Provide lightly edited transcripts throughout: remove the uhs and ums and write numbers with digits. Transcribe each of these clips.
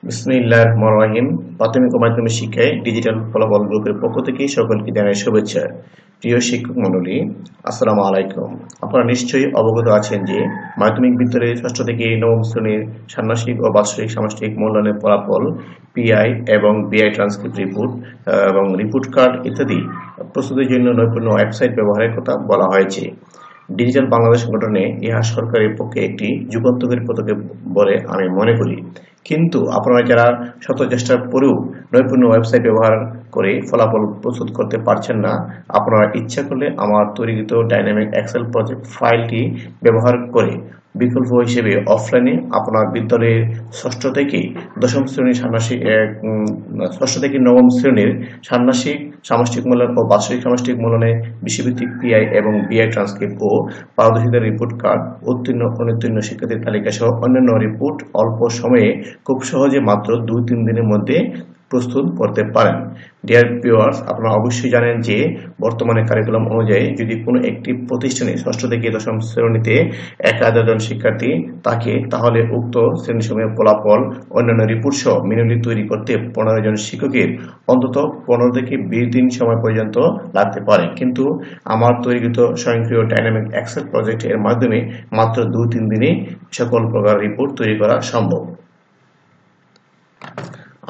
বিসমিল্লাহির রহমানির রহিম। প্রাথমিক ও মাধ্যমিক শিক্ষায় ডিজিটাল ফলাফল গ্রুপের পক্ষ থেকে সকলকে জানাই শুভেচ্ছা। প্রিয় শিক্ষক মণ্ডলী, আসসালামু আলাইকুম। আপনারা নিশ্চয়ই অবগত আছেন যে মাধ্যমিক বিদ্যালয়ে ষষ্ঠ থেকে নবম শ্রেণীর ষান্মাসিক ও বাৎসরিক সামষ্টিক মূল্যায়নের ফলাফল, পিআই এবং বিআই ট্রান্সক্রিপ্ট রিপোর্ট এবং রিপোর্ট কার্ড ইত্যাদি প্রস্তুতির জন্য নৈপুণ্য ওয়েবসাইট ব্যবহারের কথা বলা হয়েছে। ডিজিটাল বাংলাদেশ গঠনে ইহা সরকারের পক্ষে একটি যুগান্তকারী পদক্ষেপ বলে আমি মনে করি। কিন্তু আপনারা যারা শত চেষ্টার পরেও নৈপুণ্য ওয়েবসাইট ব্যবহার করে ফলাফল প্রস্তুত করতে পারছেন না, আপনারা ইচ্ছা করলে আমার তৈরিকৃত ডাইনামিক এক্সেল প্রজেক্ট ফাইলটি ব্যবহার করে বিকল্প হিসেবে অফলাইনে আপনার বিদ্যালয়ের ষষ্ঠ থেকে দশম শ্রেণীর ষষ্ঠ থেকে নবম শ্রেণীর ষান্মাসিক সামষ্টিক মূল্যায়ন ও বাৎসরিক সামষ্টিক মূল্যায়নে বিষয়ভিত্তিক পিআই এবং বিআই ট্রান্সক্রিপ্ট ও পারদর্শিতার রিপোর্ট কার্ড, উত্তীর্ণ অনুত্তীর্ণ শিক্ষার্থীর তালিকা সহ অন্যান্য রিপোর্ট অল্প সময়ে খুব সহজে মাত্র 2-3 দিনের মধ্যে প্রস্তুত করতে পারেন। ডিয়ার ভিউয়ার্স, আপনারা অবশ্যই জানেন যে বর্তমানে কারিকুলাম অনুযায়ী যদি কোনো একটি প্রতিষ্ঠানে ষষ্ঠ থেকে দশম শ্রেণীতে 1000 জন শিক্ষার্থী থাকে, তাহলে উক্ত শ্রেণীসমূহের ফলাফল অন্যান্য রিপোর্ট সহ ম্যানুয়ালি তৈরি করতে 15 জন শিক্ষকের অন্তত 15 থেকে 20 দিন সময় পর্যন্ত লাগতে পারে। কিন্তু আমার তৈরিকৃত স্বয়ংক্রিয় ডাইনামিক এক্সেল প্রজেক্ট এর মাধ্যমে মাত্র 2-3 দিনে সকল প্রকার রিপোর্ট তৈরি করা সম্ভব।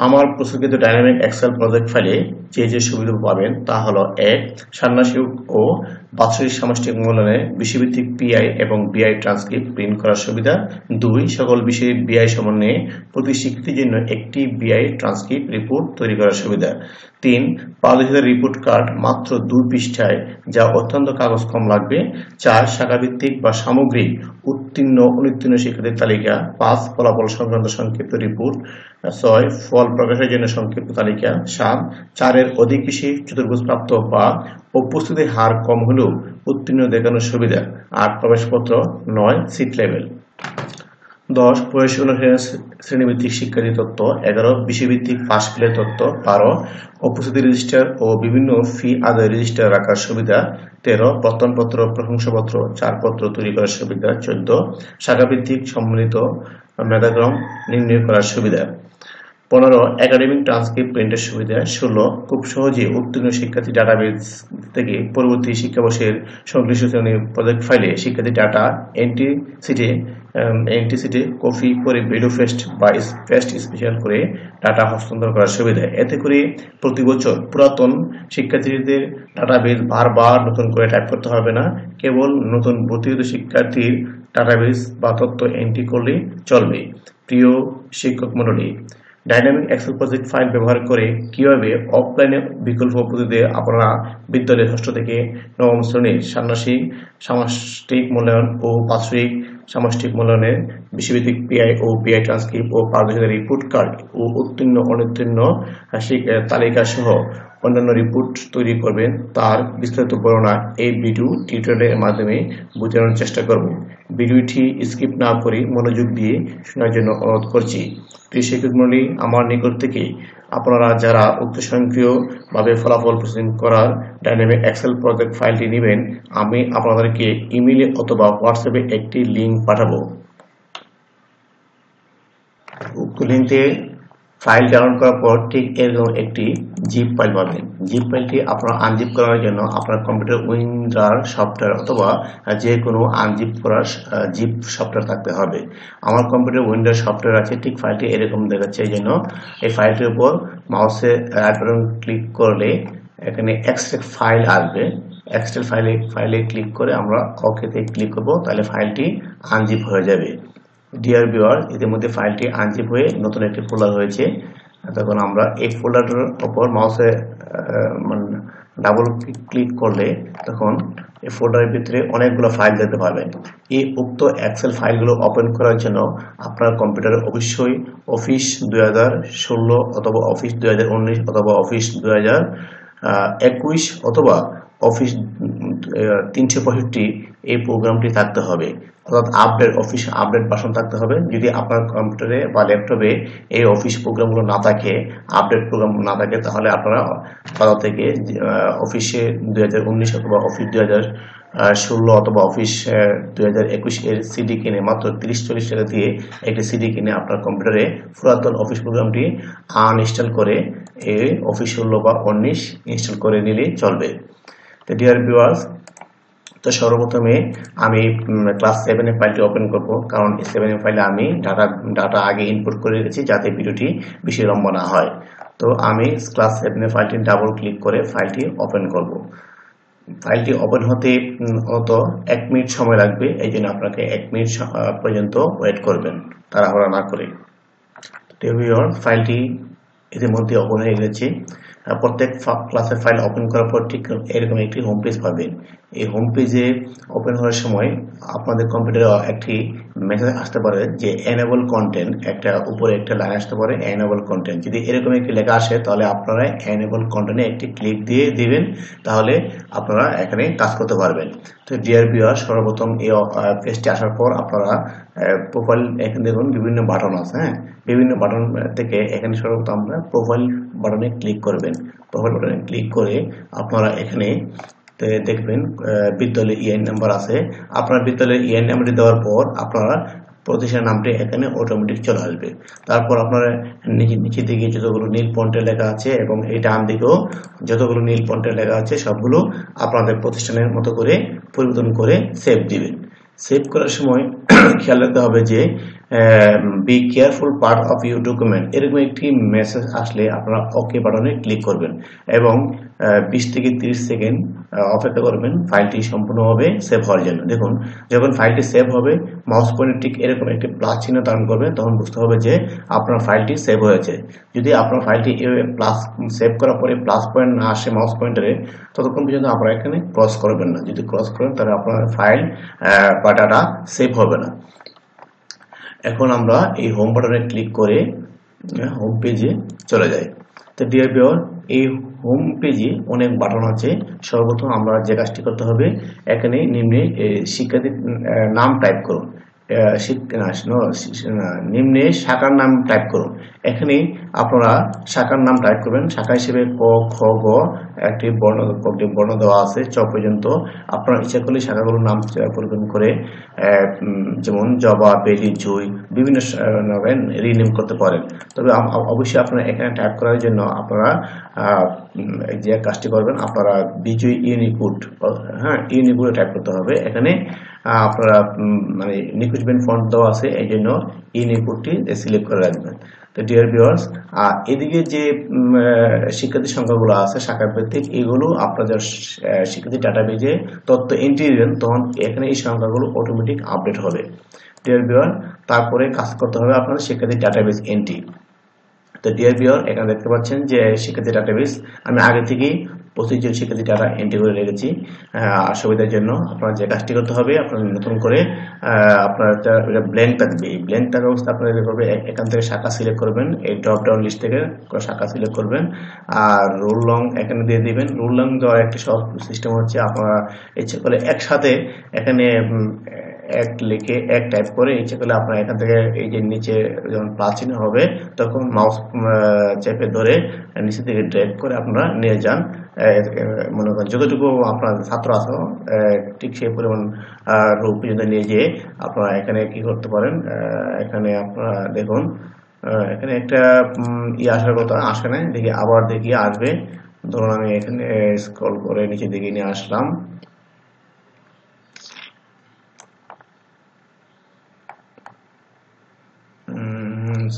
আমার প্রস্তুতকৃত ডাইনামিক এক্সেল প্রজেক্ট ফাইলে যে সুবিধা পাবেন তা হলো: 1. ষান্মাসিক ও বাৎসরিক সামষ্টিক মূল্যায়নে বিষয়ভিত্তিক পিআই এবং বিআই ট্রান্সক্রিপ্ট প্রিন্ট করার সুবিধা। 2. সকল বিষয়ের বিআই সমন্বয়ে প্রতি শিক্ষার্থীর জন্য একটি বিআই ট্রান্সক্রিপ্ট রিপোর্ট তৈরি করার সুবিধা। 3. পারদর্শিতার রিপোর্ট কার্ড মাত্র 2 পৃষ্ঠায়, যা অত্যন্ত কাগজ কম লাগবে। 4. শাখাভিত্তিক বা সামগ্রিক উত্তীর্ণ অনুত্তীর্ণ শিক্ষার্থীর তালিকা। 5. ফলাফল সংক্রান্ত সংক্ষিপ্ত রিপোর্ট। 6. ফল প্রকাশের জন্য সংক্ষিপ্ত তালিকা। 7. 4 এর অধিক বেশি চতুর্ভুজ প্রাপ্ত বা উপস্থিতির হার কম হলেও উত্তীর্ণ দেখানোর সুবিধা। 8. প্রবেশপত্র। 9. Seat level. 10. প্রবেশ শ্রেণীভিত্তিক শিক্ষার্থী তথ্য। 11. বিষয়ভিত্তিক পাস ফেলের তথ্য। 12. উপস্থিতি রেজিস্টার ও বিভিন্ন ফি আদায় রেজিস্টার রাখার সুবিধা। 13. প্রত্যয়নপত্র, প্রশংসাপত্র, ছাড়পত্র তৈরি করার সুবিধা। 14. শাখাভিত্তিক সম্মিলিত মেধাক্রম নির্ণয় করার সুবিধা। 15. একাডেমিক ট্রান্সক্রিপ্ট প্রিন্টের সুবিধা। 16. খুব সহজে উত্তীর্ণ শিক্ষার্থী ডাটাবেস থেকে পরবর্তী শিক্ষাবর্ষের সংশ্লিষ্ট শ্রেণীর প্রজেক্ট ফাইলে শিক্ষার্থী ডাটা এন্ট্রি সিটে কপি করে ভ্যালু পেস্ট স্পেশাল করে ডাটা হস্তান্তর করার সুবিধা। এতে করে প্রতি বছর পুরাতন শিক্ষার্থীদের ডাটাবেস বারবার নতুন করে টাইপ করতে হবে না, কেবল নতুন ভর্তিকৃত শিক্ষার্থীর ডাটাবেস বা তথ্য এন্ট্রি করলেই চলবে। প্রিয় শিক্ষক মণ্ডলী, ডাইনামিক এক্সেল প্রজেক্ট ফাইল ব্যবহার করে কিভাবে অফলাইনে বিকল্প পদ্ধতিতে আপনারা বিদ্যালয়ের ষষ্ঠ থেকে নবম শ্রেণীর ষান্মাসিক সামষ্টিক মূল্যায়ন ও বাৎসরিক সামষ্টিক মূল্যায়নের বিষয়ভিত্তিক পিআই ও বিআই ট্রান্সক্রিপ্ট ও পারদর্শিতা রিপোর্ট কার্ড ও উত্তীর্ণ অনুত্তীর্ণ তালিকা সহ অন্যান্য রিপোর্ট তৈরি করবেন, তার বিস্তারিত বর্ণনা এই ভিডিও টিউটোরিয়ালের মাধ্যমে বোঝানোর চেষ্টা করব। ভিডিওটি স্কিপ না করে মনোযোগ দিয়ে শোনার জন্য অনুরোধ করছি। প্রিয় শিক্ষক মণ্ডলী, আমার নিকট থেকে আপনারা যারা উক্ত স্বয়ংক্রিয়ভাবে ফলাফল প্রসেসিং করার ডাইনামিক এক্সেল প্রজেক্ট ফাইলটি নেবেন, আমি আপনাদেরকে ইমেইলে অথবা হোয়াটসঅ্যাপে একটি লিঙ্ক পাঠাবো। উক্ত লিঙ্কে ফাইল ডাউনলোড করার পর ঠিক এরকম একটি জিপ ফাইল পাবেন। জিপ ফাইলটি আপনারা আনজিপ করার জন্য আপনার কম্পিউটার উইন্ডার সফটওয়্যার অথবা যে কোনো আনজিপ করার জিপ সফটওয়্যার থাকতে হবে। আমার কম্পিউটার উইন্ডার সফটওয়্যার আছে, ঠিক ফাইলটি এরকম দেখাচ্ছে। এই জন্য এই ফাইলটির উপর মাউসে রাইট বাটন ক্লিক করলে এখানে এক্সট্রাক্ট ফাইল আসবে। এক্সট্রাক্ট ফাইলে ক্লিক করে আমরা ওকেতে ক্লিক করব, তাহলে ফাইলটি আনজিপ হয়ে যাবে। ডিয়ার ভিউয়ার, ইতিমধ্যে ফাইলটি আনজিপ হয়ে নতুন একটি ফোল্ডার হয়েছে। তখন আমরা এই ফোল্ডারটার উপর মাউসে ডাবল ক্লিক করলে তখন এই ফোল্ডারের ভিতরে অনেকগুলো ফাইল দেখতে পাবেন। এই উক্ত এক্সেল ফাইলগুলো ওপেন করার জন্য আপনার কম্পিউটারে অবশ্যই অফিস 2016 অথবা অফিস 2019 অথবা অফিস 2021 অথবা অফিস 365 এই প্রোগ্রামটি থাকতে হবে, অর্থাৎ অফিস আপডেট ভার্সন থাকতে হবে। যদি আপনার কম্পিউটারে বা ল্যাপটপে এই অফিস প্রোগ্রামগুলো না থাকে, আপডেট প্রোগ্রাম না থাকে, তাহলে আপনারা বাজার থেকে অফিসে 2019 অথবা অফিস 16 অথবা অফিস 2021 এর সিডি কিনে মাত্র 30-40 টাকা দিয়ে একটি সিডি কিনে আপনার কম্পিউটারে পুরাতন অফিস প্রোগ্রামটি আনইনস্টল করে এই অফিস 16 বা 19 ইনস্টল করে নিলে চলবে। তো ডিয়ার ভিউয়ার্স, তো সর্বপ্রথমে আমি ক্লাস 7 এর ফাইলটি ওপেন করব, কারণ 7 এর ফাইলে আমি ডাটা আগে ইনপুট করে রেখেছি যাতে ভিডিওটি বেশি লম্বা না হয়। তো আমি ক্লাস 7 এর ফাইলটি ডাবল ক্লিক করে ফাইলটি ওপেন করব। ফাইলটি ওপেন হতে অত 1 মিনিট সময় লাগবে, এই জন্য আপনাকে 1 মিনিট পর্যন্ত ওয়েট করবেন তাড়াহুড়া না করে। ফাইলটি ইতিমধ্যে ওপেন হয়ে গেছে। প্রত্যেক ক্লাসের ফাইল ওপেন করার পর ঠিক এরকম একটি হোম পেজ পাবেন। এই হোম পেজে ওপেন হওয়ার সময় আপনাদের কম্পিউটারে একটি মেসেজ আসতে পারে যে এনেবল কন্টেন্ট, একটা উপরে একটা লাইন আসতে পারে এনেবল কন্টেন্ট। যদি এরকম একটি লেখা আসে তাহলে আপনারা এনেবল কন্টেন্টে একটি ক্লিক দিয়ে দিবেন, তাহলে আপনারা এখানে কাজ করতে পারবেন। তো ডিয়ার ভিউয়ার, সর্বপ্রথম এই পেজটি আসার পর আপনারা প্রোফাইল, এখানে দেখুন বিভিন্ন বাটন আছে। বিভিন্ন বাটন থেকে এখানে সর্বপ্রথম আমরা প্রোফাইল বাটনে ক্লিক করবেন। প্রোফাইল বাটনে ক্লিক করে আপনারা এখানে দেখবেন বিদ্যালয়ের ইআইএন নাম্বার আছে। আপনার বিদ্যালয়ের ইআইএন নাম্বারটি দেওয়ার পর আপনারা প্রতিষ্ঠানের নামটি এখানে অটোমেটিক চলে আসবে। তারপর আপনারা নিচে দিকে যতগুলো নীল ফন্টে লেখা আছে এবং এই ডান দিকেও যতগুলো নীল ফন্টে লেখা আছে সবগুলো আপনাদের প্রতিষ্ঠানের মতো করে পরিবর্তন করে সেভ দিবেন। সেভ করার সময় খেয়াল রাখতে হবে যে be careful part of your document, এরকম একটি মেসেজ আসলে আপনারা ওকে বাটনে ক্লিক করবেন এবং 20 থেকে 30 সেকেন্ড অপেক্ষা করবেন ফাইলটি সম্পূর্ণভাবে সেভ হওয়ার জন্য। দেখুন, যখন ফাইলটি সেভ হবে মাউস পয়েন্টার ঠিক এরকম একটি প্লাস চিহ্ন ধারণ করবে, তখন বুঝতে হবে যে আপনার ফাইলটি সেভ হয়েছে। যদি আপনার ফাইলটি প্লাস সেভ করার পরে প্লাস পয়েন্ট না আসে মাউস পয়েন্টারে, ততক্ষণ পর্যন্ত আপনারা এখানে ক্রস করবেন না। যদি ক্রস করেন তাহলে আপনার ফাইল বা ডাটা সেভ হবে না। এখন আমরা এই হোম বাটনে ক্লিক করে হোম পেজে চলে যাই। তো ডিয়ার ভিউয়ার, এই হোম পেজে অনেক বাটন আছে। সর্বপ্রথম আমরা যে কাজটি করতে হবে, এখানে নিম্নে শিক্ষার্থীর নাম টাইপ করুন, নিম্নে শাখার নাম টাইপ করুন। এখানে আপনারা শাখার নাম টাইপ করবেন। শাখা হিসেবে ক, খ, গ একটি বর্ণ দেওয়া আছে 6 পর্যন্ত। আপনারা ইচ্ছা করলে শাখাগুলোর নাম পরিবর্তন করে যেমন জবা, বেলি, জুই বিভিন্ন রিনেম করতে পারেন। তবে অবশ্যই আপনারা এখানে টাইপ করার জন্য আপনারা যে কাজটি করবেন, আপনারা বিজয় ইউনিকোড, ইউনিকোডে টাইপ করতে হবে। এখানে আপনারা মানে নিকুঞ্জ বেন ফন্ট দেওয়া আছে, এই জন্য ইউনিকোডটি সিলেক্ট করে রাখবেন। তো ডিয়ার ভিউয়ার্স, এদিকে যে শিক্ষার্থীর সংখ্যাগুলো আছে শাখা ভিত্তিক, এগুলো আপনাদের শিক্ষার্থী ডাটাবেজে তথ্য এন্ট্রি দিবেন, তখন এখানে এই সংখ্যাগুলো অটোমেটিক আপডেট হবে। ডিয়ার ভিউয়ার, তারপরে কাজ করতে হবে আপনাদের শিক্ষার্থী ডাটাবেজ এন্ট্রি। তো ডিয়ার ভিউয়ার, এখানে দেখতে পাচ্ছেন যে শিক্ষার্থী ডাটাবেজ আমি আগে থেকেই 25 জন শিক্ষার্থী ডাটা এন্ট্রি করে রেখেছি। সুবিধার জন্য আপনারা যে কাজটি করতে হবে, আপনারা নতুন করে আপনার ব্ল্যাঙ্ক থাকবে। এই ব্ল্যাঙ্ক থাকা অবস্থা আপনারা করবে, এখান থেকে শাখা সিলেক্ট করবেন, এই ড্রপ ডাউন লিস্ট থেকে শাখা সিলেক্ট করবেন আর রোল লং এখানে দিয়ে দিবেন। রোল লং দেওয়ার একটি সহজ সিস্টেম হচ্ছে, আপনারা ইচ্ছে করলে একসাথে এখানে এক লিখে এক টাইপ করে ইচ্ছে করলে আপনারা এখান থেকে এই যে নিচে যখন প্লাস চিহ্ন হবে তখন মাউস চেপে ধরে নিচে থেকে ড্র্যাগ করে আপনারা নিয়ে যান। মনে করেন যতটুকু আপনার ছাত্র আছে ঠিক সেই পরিমাণ রূপ পর্যন্ত নিয়ে যেয়ে আপনারা এখানে কি করতে পারেন। এখানে আপনারা দেখুন, এখানে একটা আসার কথা আসে না, দেখি আবার দেখি আসবে। ধরুন আমি এখানে স্ক্রল করে নিচে দিকে নিয়ে আসলাম।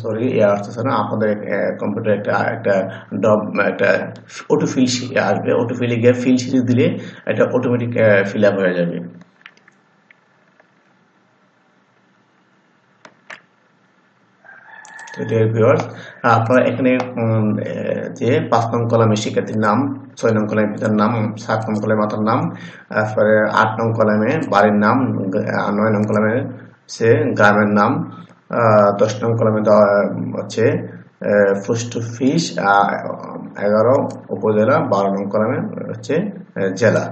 সরি, আসতেছে না। আপনাদের কম্পিউটার একটা অটো ফিল আসবে, অটো ফিলে গিয়ে ফিল সিরিজ দিলে এটা অটোমেটিক ফিল আপ হয়ে যাবে। আপনারা এখানে যে 5 নং কলামে শিক্ষার্থীর নাম, 6 নং কলামে পিতার নাম, 7 নং কলামে মাতার নাম, তারপরে 8 নং কলামে বাড়ির নাম, 9 নং কলামে সে গ্রামের নাম, 10 নং কলামে দেওয়া হচ্ছে পোস্ট অফিস, 11 উপজেলা, 12 নং কলামে হচ্ছে জেলা।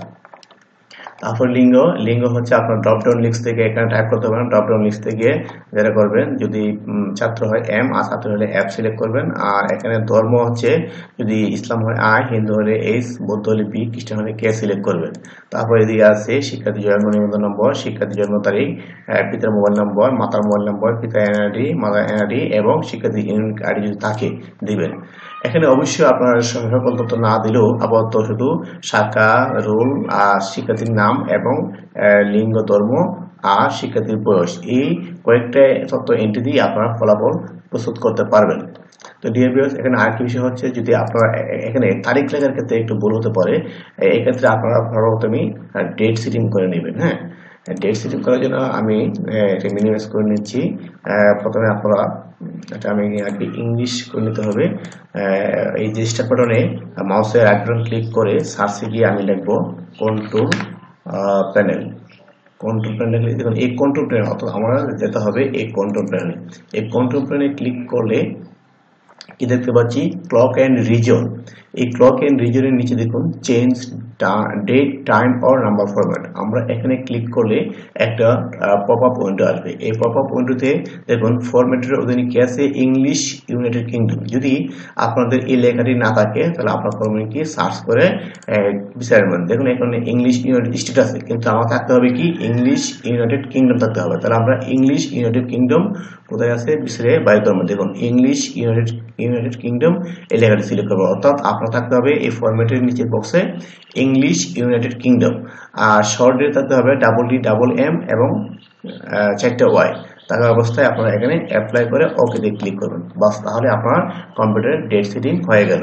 তারপর লিঙ্গ, লিঙ্গ হচ্ছে আপনার ড্রপ ডাউন লিস্ট থেকে এখানে টাইপ করতে পারেন। ড্রপ ডাউন লিস্ট থেকে যেটা করবেন, যদি ছাত্র হয় এম আর ছাত্র হলে অ্যাপ সিলেক্ট করবেন। আর এখানে ধর্ম হচ্ছে যদি ইসলাম হয় আই, হিন্দু হলে এইচ, বৌদ্ধ হলে বি, খ্রিস্টান হলে কে সিলেক্ট করবেন। তারপর এদিকে আছে শিক্ষার্থী জন্ম নিবন্ধন নম্বর, শিক্ষার্থী জন্ম তারিখ, পিতার মোবাইল নম্বর, মাতার মোবাইল নম্বর, পিতার এনআইডি, মাতার এনআইডি এবং শিক্ষার্থী ইউনিক আইডি যদি থাকে দিবেন। এখানে অবশ্যই আপনার সকল তথ্য না দিলেও আপাতত শুধু শাখা, রোল আর শিক্ষার্থীর নাম এবং লিঙ্গ, ধর্ম আর শিক্ষার্থীর বয়স, এই কয়েকটা তথ্য এন্ট্রি দিয়ে আপনারা ফলাফল প্রস্তুত করতে পারবেন। তো ডিয়ার ভিউয়ার্স, এখানে আরেকটি বিষয় হচ্ছে যদি আপনারা এখানে তারিখ লেখার ক্ষেত্রে একটু ভুল হতে পারে। এক্ষেত্রে আপনারা প্রথমেই ডেট সিটিং করে নেবেন। হ্যাঁ, ডেট সিটিং করার জন্য আমি এটা মিনিমাইজ করে নিচ্ছি। প্রথমে আপনারা এটা আমি আগে ইংলিশ করে নিতে হবে। এই যে স্টার বাটনে মাউসের রাইট বাটন ক্লিক করে সার্চে গিয়ে আমি লিখবো কন্ট্রোল প্যানেল। কন্ট্রোল প্যানেলে দেখুন এই কন্ট্রোল প্যানেল, অর্থাৎ আমরা যেতে হবে এই কন্ট্রোল প্যানেলে। এই কন্ট্রোল প্যানেলে ক্লিক করলে কি দেখতে পাচ্ছি, ক্লক এন্ড রিজন। এই ক্লক এন্ড রিজনের নিচে দেখুন change date, time or number format. আমরা এখানে ক্লিক করলে একটা পপ আপ উইন্ডো আসবে। এই পপ আপ উইন্ডোতে দেখুন ফরম্যাটের অধীনে কি আছে, ইংলিশ ইউনাইটেড কিংডম। যদি আপনাদের এই লেখাটি না থাকে তাহলে আপনার ফরম্যাট কি সার্চ করে বিচারবেন। দেখুন এখানে ইংলিশ ইউনাইটেড স্টেট আছে, কিন্তু আমার থাকতে হবে কি ইংলিশ ইউনাইটেড কিংডম থাকতে হবে। তাহলে আমরা ইংলিশ ইউনাইটেড কিংডম কোথায় আছে বিচারে বাইর করবো। দেখুন ইংলিশ ইউনাইটেড কিংডম এই লেখাটি সিলেক্ট করবো। অর্থাৎ আপনার থাকতে হবে এই ফরম্যাটের নিচের বক্সে ইংলিশ ইউনাইটেড কিংডম, আর শর্ট ডে থাকতে হবে DDM এবং 4টা ওয়াই থাকা অবস্থায় আপনারা এখানে অ্যাপ্লাই করে ওকে দিয়ে ক্লিক করবেন। বাস, তাহলে আপনার কম্পিউটারের ডেট সেটিং হয়ে গেল।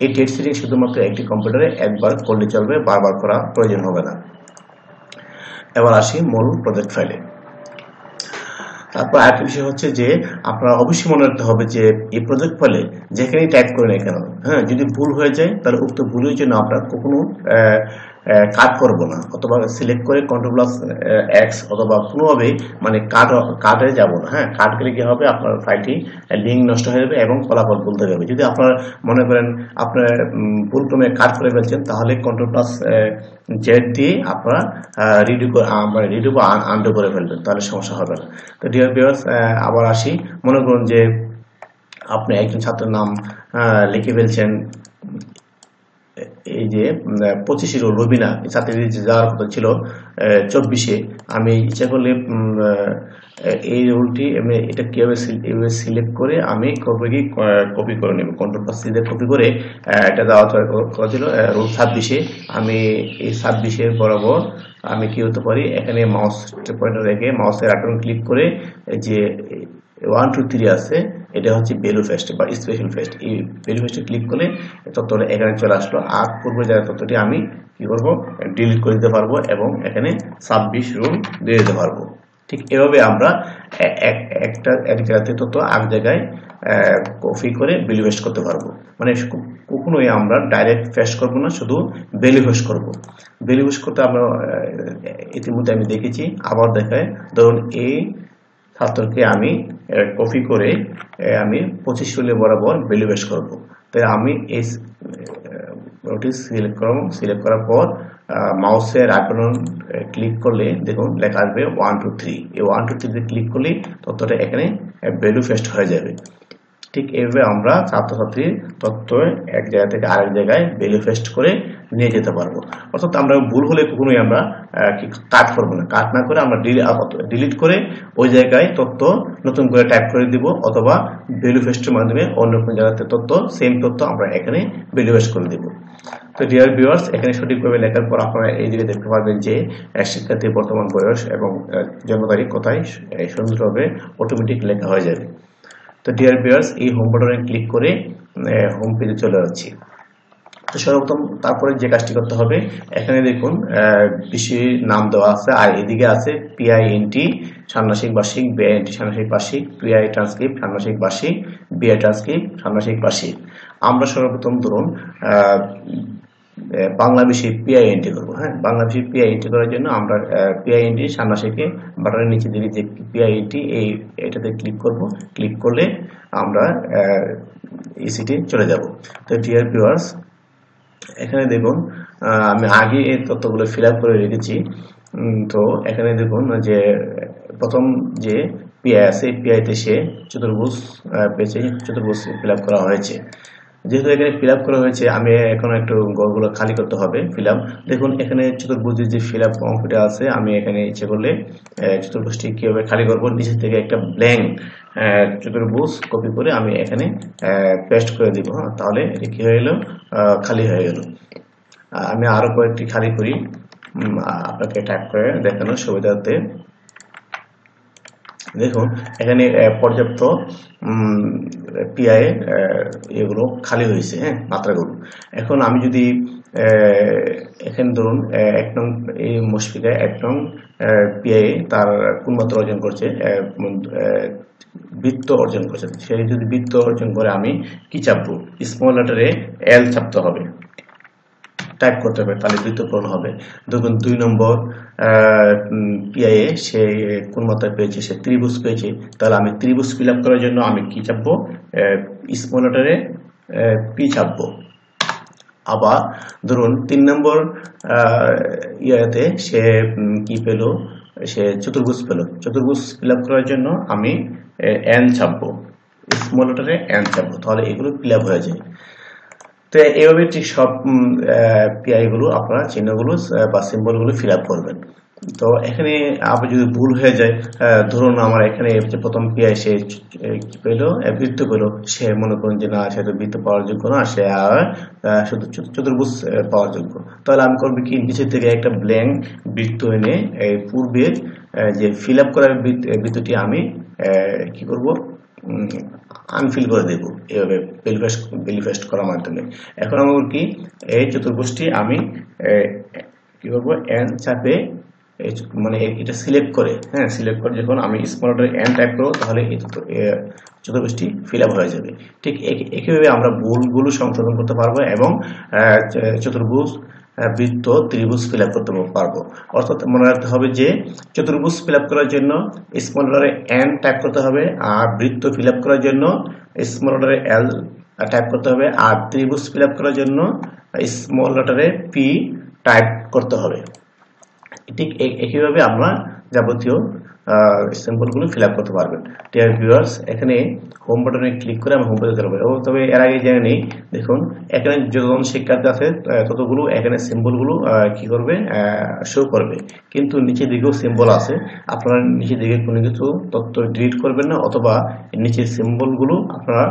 এই ডেট সেটিং শুধুমাত্র একটি কম্পিউটারে একবার করলে চলবে, বারবার করা প্রয়োজন হবে না। এবার আসি মূল প্রজেক্ট ফাইলে। তারপর আরেকটা বিষয় হচ্ছে যে আপনারা অবশ্যই মনে রাখতে হবে যে এই প্রজেক্ট ফাইলে যেখানেই টাইপ করেন কেন, হ্যাঁ, যদি ভুল হয়ে যায় তাহলে উক্ত ভুলের জন্য আপনারা কখনো কাট করবো না, অথবা সিলেক্ট করে Ctrl+X অথবা কোনোভাবে মানে কাটে যাব না। হ্যাঁ, কাট গেলে কি হবে, আপনার ফাইলটি লিঙ্ক নষ্ট হয়ে যাবে এবং ফলাফল ভুলতে যাবে। যদি আপনার মনে করেন আপনার ভুলক্রমে কাট করে ফেলছেন, তাহলে Ctrl+Z দিয়ে আপনারা রিডু বা আনডু করে ফেলবেন, তাহলে সমস্যা হবে না। তো ডিয়ার ভিউয়ার্স, আবার আসি। মনে করুন যে আপনি একজন ছাত্রের নাম লিখে ফেলছেন, এই যে 25 রোল রবিনা ছাত্রী যাওয়ার কথা ছিল 24-এ, আমি ইচ্ছা করলে এই রোলটি এটা কিভাবে সিলেক্ট করে আমি কপি করে নেব। Ctrl+C দিয়ে কপি করে এটা দেওয়া ছিল রোল 26-এ। আমি এই 26-এর বরাবর আমি কি হতে পারি, এখানে মাউস পয়েন্টার রেখে মাউসের আইকন ক্লিক করে যে 1 2 3 আছে, এটা হচ্ছে ভ্যালু ফেস্ট বা স্পেশাল ফেস্ট। এই ভ্যালু ফেস্টে ক্লিক করলে তথ্যটা এখানে চলে আসলো। আর পূর্বে যাওয়ার তথ্যটি আমি কি করব, ডিলিট করে দিতে পারবো এবং এখানে 26 রুল দিয়ে দিতে পারবো। ঠিক এভাবে আমরা এক জায়গাতে তথ্য এক জায়গায় কপি করে ভ্যালু ফেস্ট করতে পারবো। মানে কখনোই আমরা ডাইরেক্ট ফেস্ট করবো না, শুধু ভ্যালু ফেস্ট করবো। ভ্যালু ফেস্ট করতে আমরা ইতিমধ্যে আমি দেখেছি, আবার দেখায়। ধরুন এই ছাত্রকে আমি কপি করে আমি 25 রুলে বরাবর ভ্যালু ফেস্ট করবো। তাই আমি এই ওটি সিলেক্ট করব। সিলেক্ট করার পর মাউসের আইকন ক্লিক করলে দেখুন লেখা আসবে 1 2 3। এই 1 2 3 তে ক্লিক করলে তথ্যটা এখানে ভ্যালু ফেস্ট হয়ে যাবে। ঠিক এইভাবে আমরা ছাত্রছাত্রীর তথ্য এক জায়গা থেকে আরেক জায়গায় ভ্যালু ফেস্ট করে নিয়ে যেতে পারবো। অর্থাৎ আমরা ভুল হলে কখনোই আমরা কাট করবো না। কাট না করে আমরা ডিলিট করে ওই জায়গায় তথ্য নতুন করে টাইপ করে দিব, অথবা ভ্যালু ফেস্টের মাধ্যমে অন্য কোনো জায়গাতে তথ্য সেম তথ্য আমরা এখানে ভ্যালু ফেস্ট করে দিব। তো ডিয়ার ভিউয়ার্স, এখানে সঠিকভাবে লেখার পর আপনারা এই দিকে দেখতে পারবেন যে শিক্ষার্থীর বর্তমান বয়স এবং জন্ম তারিখ কোথায় সুন্দরভাবে অটোমেটিক লেখা হয়ে যাবে। তো ডিয়ার ভিউয়ার্স, এই হোম বাটনে ক্লিক করে হোম পেজে চলে যাচ্ছি। তো সর্বপ্রথম তারপরে যে কাজটি করতে হবে, এখানে দেখুন বিষয়ের নাম দেওয়া আছে, আর এদিকে আছে PINT ষান্মাসিক বার্ষিক, BINT ষান্মাসিক বার্ষিক, PI ট্রান্সক্রিপ্ট ষান্মাসিক বার্ষিক, BI ট্রান্সক্রিপ্ট ষান্মাসিক বার্ষিক। আমরা সর্বপ্রথম ধরুন বাংলা বিষয়ে PINT করবো। হ্যাঁ, বাংলা বিষয়ে PINT করার জন্য আমরা PINT ষান্মাসিকে বাটনের নিচে দিকে যে PINT এটাতে ক্লিক করব। ক্লিক করলে আমরা এই সিটে চলে যাব। তো ডিয়ার ভিউয়ার্স, এখানে দেখুন আমি আগে এই তথ্যগুলো ফিল আপ করে রেখেছি। তো এখানে দেখুন যে প্রথম যে পিআই আছে পিআইতে সে চতুর্ভুজ পেয়েছে, চতুর্ভুজ ফিল আপ করা হয়েছে। যেহেতু এখানে ফিল আপ করা হয়েছে, আমি এখন একটু ঘরগুলো খালি করতে হবে ফিল আপ। দেখুন এখানে চতুর্ভুজের যে ফিল আপ অঙ্কটা আছে, আমি এখানে ইচ্ছে করলে চতুর্ভুজটি কিভাবে খালি করবো, নিচের থেকে একটা ব্ল্যাঙ্ক চতুর্ভুজ কপি করে আমি এখানে পেস্ট করে দিব। তাহলে এটা কি হয়ে গেল, খালি হয়ে গেল। আমি আরো কয়েকটি খালি করি আপনাকে টাইপ করে দেখানোর সুবিধার্থে। দেখুন এখানে পর্যাপ্ত পিআই এগুলো খালি হয়েছে, হ্যাঁ, মাত্রাগুলো। এখন আমি যদি এখানে ধরুন 1 নং এই মুশফিকা 1 নং পিআই তার কোন মাত্রা অর্জন করছে, বৃত্ত অর্জন করছে। সে যদি বৃত্ত অর্জন করে আমি কি চাপবো, স্মল লেটারে এল চাপতে হবে, টাইপ করতে হবে, তাহলে বৃত্ত পূরণ হবে। দেখুন 2 নম্বর পিআই সে কোন মাত্রা পেয়েছে, সে ত্রিভুজ পেয়েছে। তাহলে আমি ত্রিভুজ ফিল আপ করার জন্য আমি কি চাপবো, স্মল লেটারে পি চাপবো। আবার ধরুন 3 নম্বর ইয়াতে সে কি পেল, সে চতুর্ভুজ পেল। চতুর্ভুজ ফিল আপ করার জন্য আমি এন চাপবো, স্মল লেটারে এন চাপবো, তাহলে এগুলো ফিল আপ হয়ে যায়। তো এইভাবে ঠিক সব পিআই গুলো আপনারা চিহ্নগুলো বা সিম্বল গুলো ফিল আপ করবেন। তো এখানে আবার যদি ভুল হয়ে যায়, ধরুন আমার এখানে প্রথম পিআই সে কি পেলো, বৃত্ত পেলো, সে মনে করুন যে না, সে তো বৃত্ত পাওয়ার যোগ্য না, সে আর শুধু চতুর্ভুজ পাওয়ার যোগ্য। তাহলে আমি করবো কি, নিচের থেকে একটা ব্ল্যাঙ্ক বৃত্ত এনে পূর্বের যে ফিল আপ করার বৃত্তটি আমি কি করব, আনফিল করে দেব, এভাবে বেলিফেস্ট করার মাধ্যমে। এখন আমার কি, এই চতুর্ভুজটি আমি কি করবো, এন চাপে মানে এটা সিলেক্ট করে, হ্যাঁ, সিলেক্ট করে যখন আমি স্মল লেটারে এন টাইপ করবো, তাহলে এই চতুর্ভুজটি ফিল আপ হয়ে যাবে। ঠিক একইভাবে আমরা ভুলগুলো সংশোধন করতে পারবো এবং চতুর্ভুজ, বৃত্ত, ত্রিভুজ ফিল আপ করতে পারবো। অর্থাৎ মনে রাখতে হবে যে চতুর্ভুজ ফিল আপ করার জন্য স্মল লেটারে এন টাইপ করতে হবে, আর বৃত্ত ফিল আপ করার জন্য স্মল লেটারে এল টাইপ করতে হবে, আর ত্রিভুজ ফিল আপ করার জন্য স্মল লেটারে পি টাইপ করতে হবে। ঠিক একইভাবে আমরা যাবতীয় সিম্বলগুলো ফিল আপ করতে পারবেন। ডিয়ার ভিউয়ার্স, এখানে হোম বাটনে ক্লিক করে আমি হোম পেজে চলে যাবো। তবে এর আগে জেনে নেই, দেখুন এখানে যতজন শিক্ষার্থী আছে ততগুলো এখানে সিম্বলগুলো কি করবে, শো করবে। কিন্তু নিচের দিকেও সিম্বল আছে, আপনারা নিচের দিকে কোনো কিছু তথ্য ডিলিট করবেন না, অথবা নিচের সিম্বলগুলো আপনারা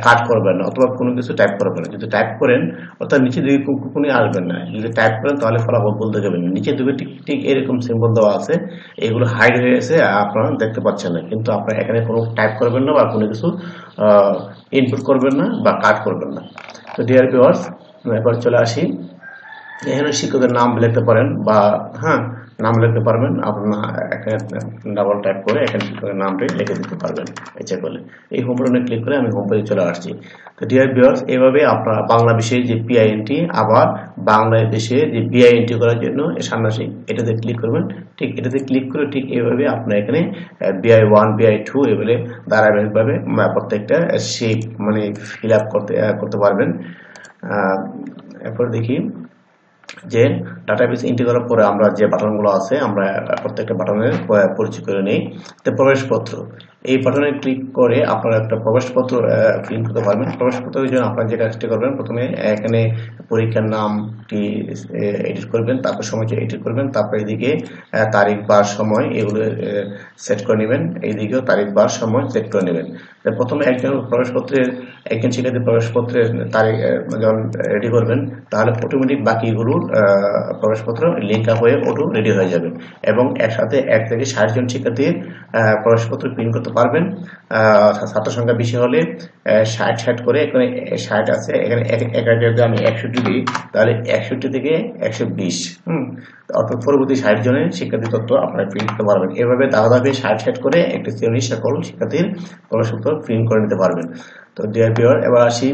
কাট করবেন না, অথবা কোনো কিছু টাইপ করবেন না। যদি টাইপ করেন, অর্থাৎ নিচের দিকে কোনো আসবেন না। যদি টাইপ করেন তাহলে ফলাফল বলতে যাবেন। নিচের দিকে ঠিক এরকম সিম্বল দেওয়া আছে, এগুলো হাইড হয়ে গেছে, আপনারা দেখতে পাচ্ছেন না। কিন্তু আপনারা এখানে কোনো টাইপ করবেন না বা কোনো কিছু ইনপুট করবেন না বা কাট করবেন না। তো ডিয়ার ভিউয়ার্স, এবার চলে আসি, এখানে শিক্ষকের নাম লিখতে পারেন, বা হ্যাঁ, নাম লিখতে পারবেন। আপনার এখানে ডাবল টাইপ করে এখানে শিক্ষকের নামটি লিখে দিতে পারবেন ইচ্ছা করলে। এই হোম বাটনে ক্লিক করে আমি হোম পেজে চলে আসছি। তো ডিয়ার ভিউয়ার্স, এইভাবে আপনারা বাংলা বিষয়ে যে পিআইএনটি, আবার বাংলা বিষয়ে যে বিআইএনটি করার জন্য সামনাসামনি এটাতে ক্লিক করবেন। ঠিক এটাতে ক্লিক করে ঠিক এইভাবে আপনারা এখানে BI1, BI2 এভাবে ধারাবাহিকভাবে প্রত্যেকটা শেপ মানে ফিল আপ করতে পারবেন। এরপর দেখি যে ডাটাবেস এন্ট্রি করার পরে আমরা যে বাটনগুলো আছে, আমরা প্রত্যেকটা বাটনের পরিচয় করে নেই। তো প্রবেশপত্র, এই বাটনে ক্লিক করে আপনারা একটা প্রবেশপত্র প্রিন্ট করতে পারবেন। প্রবেশপত্রের জন্য আপনারা যে কাজটি করবেন, প্রথমে এখানে পরীক্ষার নামটি এডিট করবেন, তারপর সময়টি এডিট করবেন, তারপর এদিকে তারিখ বার সময় এগুলো সেট করে নেবেন, এইদিকেও তারিখ বার সময় সেট করে নেবেন। প্রথমে একজন শিক্ষার্থীর প্রবেশপত্রের তারিখ যখন রেডি করবেন, তাহলে অটোমেটিক বাকিগুলোর প্রবেশপত্র লিঙ্ক আপ হয়ে অটো রেডি হয়ে যাবে, এবং একসাথে 1 থেকে 60 জন শিক্ষার্থীর প্রবেশপত্র প্রিন্ট করতে পারবেন। ছাত্র সংখ্যা বেশি হলে 60 করে, এখানে 60 আছে, এখানে যদি আমি 61 দিই, তাহলে 61 থেকে 120, অর্থাৎ পরবর্তী 60 জনের শিক্ষার্থী তথ্য আপনারা প্রিন্ট করতে পারবেন। এভাবে ধাপে 60 করে একটি শ্রেণীর সকল শিক্ষার্থীর প্রবেশপত্র প্রিন্ট করে নিতে পারবেন। তো ডিয়ার ভিউয়ার, এবার আসি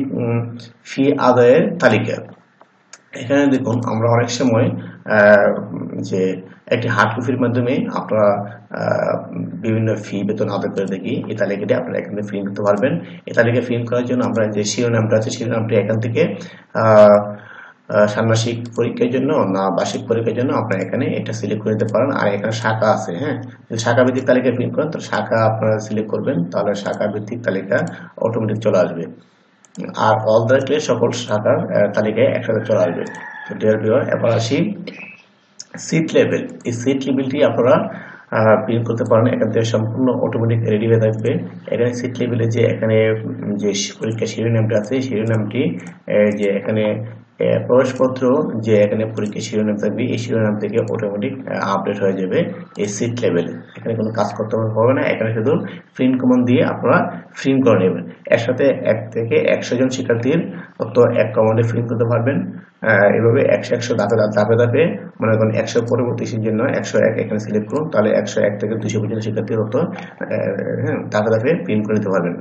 ফি আদায়ের তালিকা। এখানে দেখুন আমরা অনেক সময় যে একটি হার্ড কপির মাধ্যমে আপনারা বিভিন্ন ফি বেতন আদায় করে দেখি। এই তালিকাটি আপনারা এখানে প্রিন্ট করতে পারবেন। এই তালিকা প্রিন্ট করার জন্য আমরা যে শিরোনামটা আছে, শিরোনামটি এখান থেকে ষান্মাসিক পরীক্ষার জন্য না বার্ষিক পরীক্ষার জন্য আপনারা এখানে এটা সিলেক্ট করে নিতে পারেন। আর এখানে শাখা আছে, হ্যাঁ, যদি শাখা ভিত্তিক তালিকা প্রিন্ট করেন তো শাখা আপনারা সিলেক্ট করবেন, তাহলে শাখা ভিত্তিক তালিকা অটোমেটিক চলে আসবে। আর অল রাখলে সকল শাখার তালিকায় একসাথে চলে আসবে। তো ডিয়ার ভিউয়ার, এবার আসি সিট লেভেল। এই সিট লেভেলটি আপনারা প্রিন্ট করতে পারেন, এখান থেকে সম্পূর্ণ অটোমেটিক রেডি হয়ে থাকবে। এখানে সিট লেভেলে যে এখানে যে পরীক্ষা শিরোনামটা আছে, শিরোনামটি যে এখানে প্রবেশপত্র যে এখানে পরীক্ষা শিরোনাম থাকবে, এই শিরোনাম থেকে অটোমেটিক আপডেট হয়ে যাবে এই সিট লেভেলে। এখানে কোনো কাজ করতে হবে না, এখানে শুধু প্রিন্ট কমান্ড দিয়ে আপনারা প্রিন্ট করে নেবেন। এর সাথে 1 থেকে 100 জন শিক্ষার্থীর তথ্য এক কমান্ডে প্রিন্ট করতে পারবেন। এভাবে 100 ধাপে ধাপে মনে করেন 100 পরবর্তীর জন্য 101 এখানে সিলেক্ট করুন, তাহলে 101 থেকে 200 পর্যন্ত শিক্ষার্থীর তথ্য ধাপে ধাপে প্রিন্ট করে নিতে পারবেন।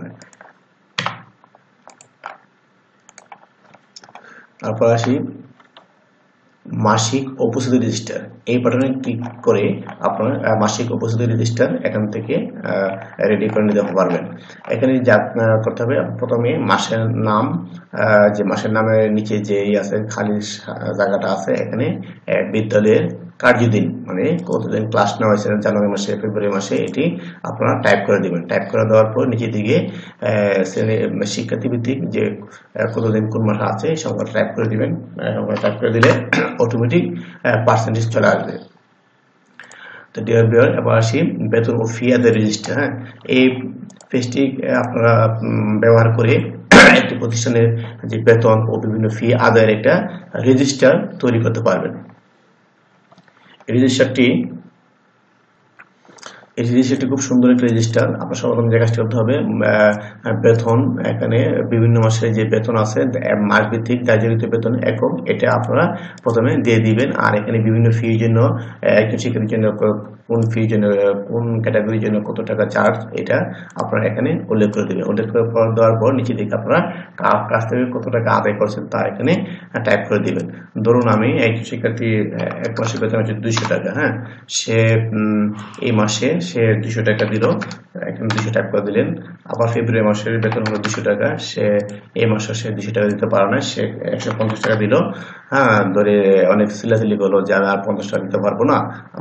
তারপর আসি মাসিক উপস্থিতি রেজিস্টার। এই বাটনে ক্লিক করে আপনার মাসিক উপস্থিতি রেজিস্টার এখান থেকে রেডি করে নিতে পারবেন। এখানে যা করতে হবে, প্রথমে মাসের নাম, যে মাসের নামের নিচে যে আছে খালি জায়গাটা আছে, এখানে বিদ্যালয়ের কার্যদিন মানে কতদিন ক্লাস নেওয়া হয়েছে জানুয়ারি মাসে, ফেব্রুয়ারি মাসে, এটি আপনারা টাইপ করে দিবেন। টাইপ করে দেওয়ার পর নিচের দিকে শিক্ষার্থী ভিত্তিক যে কতদিন কোন মাসে আছে এই সংখ্যাটা টাইপ করে দিবেন। টাইপ করে দিলে অটোমেটিক পার্সেন্টেজ চলে আসবে। তো ডিয়ার ভিউয়ার, এবার আসি বেতন ও ফি আদায় রেজিস্টার। হ্যাঁ, এই পেজটি আপনারা ব্যবহার করে একটি প্রতিষ্ঠানের যে বেতন ও বিভিন্ন ফি আদায়ের একটা রেজিস্টার তৈরি করতে পারবেন। এই রেজিস্টারটি খুব সুন্দর একটা রেজিস্টার। আপনার সর্বপ্রথম যে কাজটি করতে হবে, বেতন, এখানে বিভিন্ন মাসের যে বেতন আছে মাস ভিত্তিক দায়িত্ব বেতন একক, এটা আপনারা প্রথমে দিয়ে দিবেন। আর এখানে বিভিন্ন ফির জন্য একজন শিক্ষার্থীর জন্য কোন ফির জন্য কোন ক্যাটাগরির জন্য কত টাকা চার্জ, এটা আপনারা এখানে উল্লেখ করে দিবেন। উল্লেখ করে দেওয়ার পর নিচে দিকে আপনারা কাছ থেকে কত টাকা আদায় করছেন তা এখানে টাইপ করে দিবেন। ধরুন আমি একজন শিক্ষার্থী এক মাসের বেতন হচ্ছে 200 টাকা। হ্যাঁ, সে এই মাসে সে 200 টাকা দিল, এখানে 200 টাকা করে দিলেন। আবার ফেব্রুয়ারি মাসের বেতন হলো 200 টাকা, সে এই মাসে সে 200 টাকা দিতে পারে না, সে 150 টাকা দিল। হ্যাঁ, ধরে অনেক সিলাসিলি করলো যে আমি আর 50 টাকা দিতে পারবো না,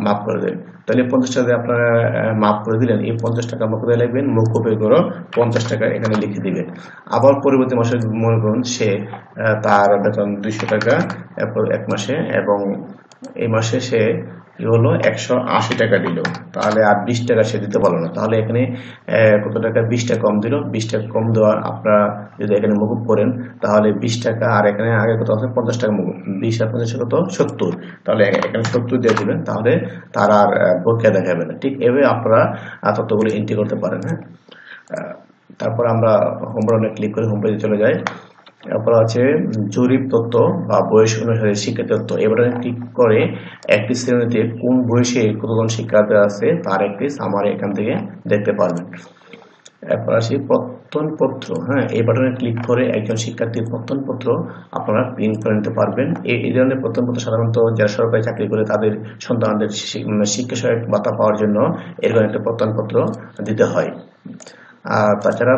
মাফ করে দেন। তাহলে 50 টাকা আপনারা মাফ করে দিলেন, এই 50 টাকা মুখে লিখবেন, মুখ কপি করে 50 টাকা এখানে লিখে দিবেন। আবার পরবর্তী মাসে মনে করুন সে তার বেতন 200 টাকা এক মাসে, এবং এই মাসে সে কি হলো 180 টাকা দিল, তাহলে আর 20 টাকা সে দিতে পারলো না। তাহলে এখানে কত টাকা, 20 টাকা কম দিল। 20 টাকা কম দেওয়ার আপনারা যদি এখানে মুকুব করেন তাহলে 20 টাকা, আর এখানে আগে কত আছে 50 টাকা মুকুব, 20 আর 50 কত 70, তাহলে এখানে 70 দিয়ে দিবেন, তাহলে তার আর বকেয়া দেখাবে না। ঠিক এভাবে আপনারা তথ্যগুলো এন্ট্রি করতে পারেন। হ্যাঁ, তারপর আমরা হোম বাটনে ক্লিক করে হোম পেজে চলে যাই। তারপর আছে জরিপ তথ্য বা বয়স অনুসারে শিক্ষার্থী তথ্য। এবারে ক্লিক করে একটি শ্রেণীতে কোন বয়সে কতজন শিক্ষার্থী আছে তার একটি সামারি এখান থেকে দেখতে পারবেন। এরপর আসি প্রত্যয়নপত্র। হ্যাঁ, এই বাটনে ক্লিক করে একজন শিক্ষার্থীর প্রত্যয়নপত্র আপনারা প্রিন্ট করে নিতে পারবেন। এই ধরনের প্রত্যয়নপত্র সাধারণত যারা সরকারি চাকরি করে তাদের সন্তানদের শিক্ষা সহায়ক ভাতা পাওয়ার জন্য এরকম একটা প্রত্যয়নপত্র দিতে হয়। আর তাছাড়া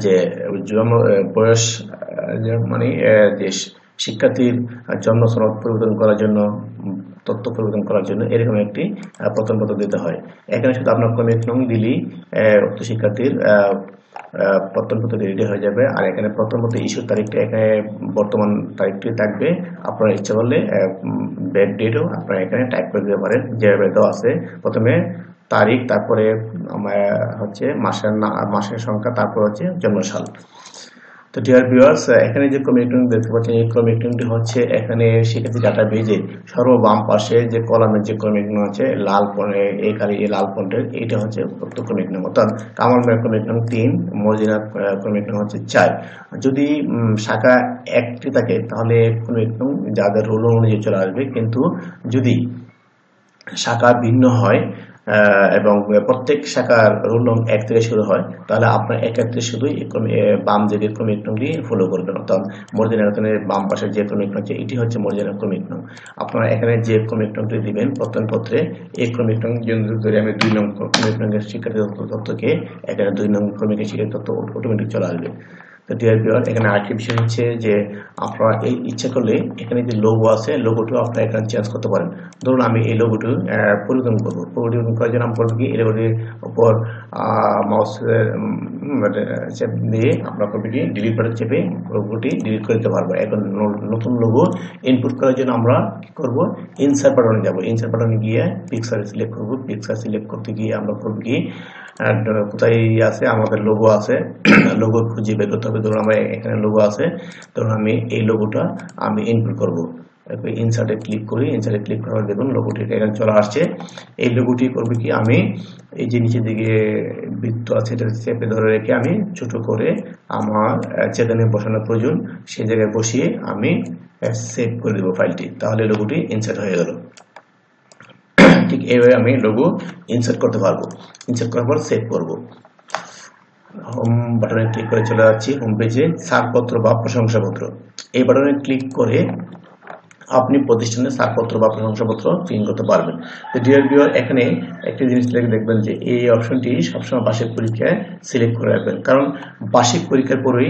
যে বয়স মানে যে শিক্ষার্থীর জন্ম সনদ পরিবর্তন করার জন্য, তথ্য পরিবর্তন করার জন্য এরকম একটি প্রত্যয়নপত্র দিতে হয়। এখানে শুধু আপনার ক্রমিক নং দিলেই উক্ত শিক্ষার্থীর প্রত্যয়নপত্র রেডি হয়ে যাবে। আর এখানে প্রত্যয়নপত্র ইস্যুর তারিখটা এখানে বর্তমান তারিখটি থাকবে। আপনারা ইচ্ছা করলে ব্যাক ডেটও আপনারা এখানে টাইপ করে দিতে পারেন, যেভাবে দেওয়া আছে। প্রথমে তারিখ, তারপরে হচ্ছে মাসের সংখ্যা, তারপর হচ্ছে জন্মসাল। তো ডিয়ার ভিউয়ার্স, এখানে যে ক্রমিক নং দেখতে পাচ্ছেন, এই ক্রমিক নংটি হচ্ছে এখানে শিক্ষার্থী ডাটা বেজে সর্ব বাম পাশে যে কলামের যে ক্রমিক নং আছে লাল এই লাল ফন্টের, এটা হচ্ছে ক্রমিক নং। অর্থাৎ কামাল ক্রমিক নং 3, মর্জিনা ক্রমিক নং হচ্ছে 4। যদি শাখা একটি থাকে তাহলে ক্রমিক নং যাদের রোল অনুযায়ী চলে আসবে, কিন্তু যদি শাখা ভিন্ন হয় এবং প্রত্যেক শাখার রোল নং 1 থেকে শুরু হয়, তাহলে আপনার এক্ষেত্রে শুধু বাম দিকের ক্রমিক নংটি ফলো করবেন। অর্থাৎ মর্জিনার বাম পাশে যে ক্রমিক নং আছে এটি হচ্ছে মর্জিনার ক্রমিক নং। আপনারা এখানে যে ক্রমিক নংটি দিবেন প্রত্যয়নপত্রে, এই ক্রমিক নং যদি আমি 2 নং ক্রমিক নংয়ের শিক্ষার্থী তথ্যকে এখানে 2 নং ক্রমিকের শিক্ষার্থী তথ্য অটোমেটিক চলে আসবে। তো ডিয়ার ভিউয়ার, এখানে আরেকটি বিষয় হচ্ছে যে আপনারা এই ইচ্ছা করলে এখানে যে লোগো আছে, লোগোটিও আপনারা এখানে চেঞ্জ করতে পারেন। ধরুন আমি এই লোগোটি পরিবর্তন করবো। পরিবর্তন করার জন্য আমি করবো কি, এই লোগোটির উপর মাউস চেপ দিয়ে আমরা করবো কি, ডিলিট বাটন চেপে লোগোটি ডিলিট করে দিতে পারবো। এখন নতুন লোগো ইনপুট করার জন্য আমরা কি করবো, ইনসার্ট বাটনে যাবো। ইনসার্ট বাটনে গিয়ে পিকচার সিলেক্ট করবো। পিকচার সিলেক্ট করতে গিয়ে আমরা করবো কি, কোথায় আছে আমাদের লোগো আছে, লোগো খুঁজে বের করতে হবে। ধরুন আমরা এখানে লোগো আছে, ধরুন আমি এই লোগোটা আমি ইনপুট করবো। ইনসার্টে ক্লিক করি। ইনসার্টে ক্লিক করার দেখুন লোগোটি এখানে চলে আসছে। এই লোগোটি করবে কি, আমি এই যে নিচের দিকে বৃত্ত আছে এটা চেপে ধরে রেখে আমি ছোট করে আমার যেখানে বসানোর প্রয়োজন সেই জায়গায় বসিয়ে আমি সেভ করে দেবো ফাইলটি। তাহলে লোগোটি ইনসার্ট হয়ে গেল। ঠিক এইভাবে আমি লোগো ইনসার্ট করতে পারবো। ইনসার্ট করার পর সেভ করবো। হোম বাটনে ক্লিক করে চলে যাচ্ছি হোম পেজে। ছাড়পত্র বা প্রশংসাপত্র, এই বাটনে ক্লিক করে আপনি প্রতিষ্ঠানের ছাড়পত্র বা প্রশংসাপত্র প্রিন্ট করতে পারবেন। তো ডিয়ার ভিউয়ার, এখানে একটি জিনিস দেখবেন যে এই অপশনটি সবসময় বার্ষিক পরীক্ষায় সিলেক্ট করে রাখবেন, কারণ বার্ষিক পরীক্ষার পরেই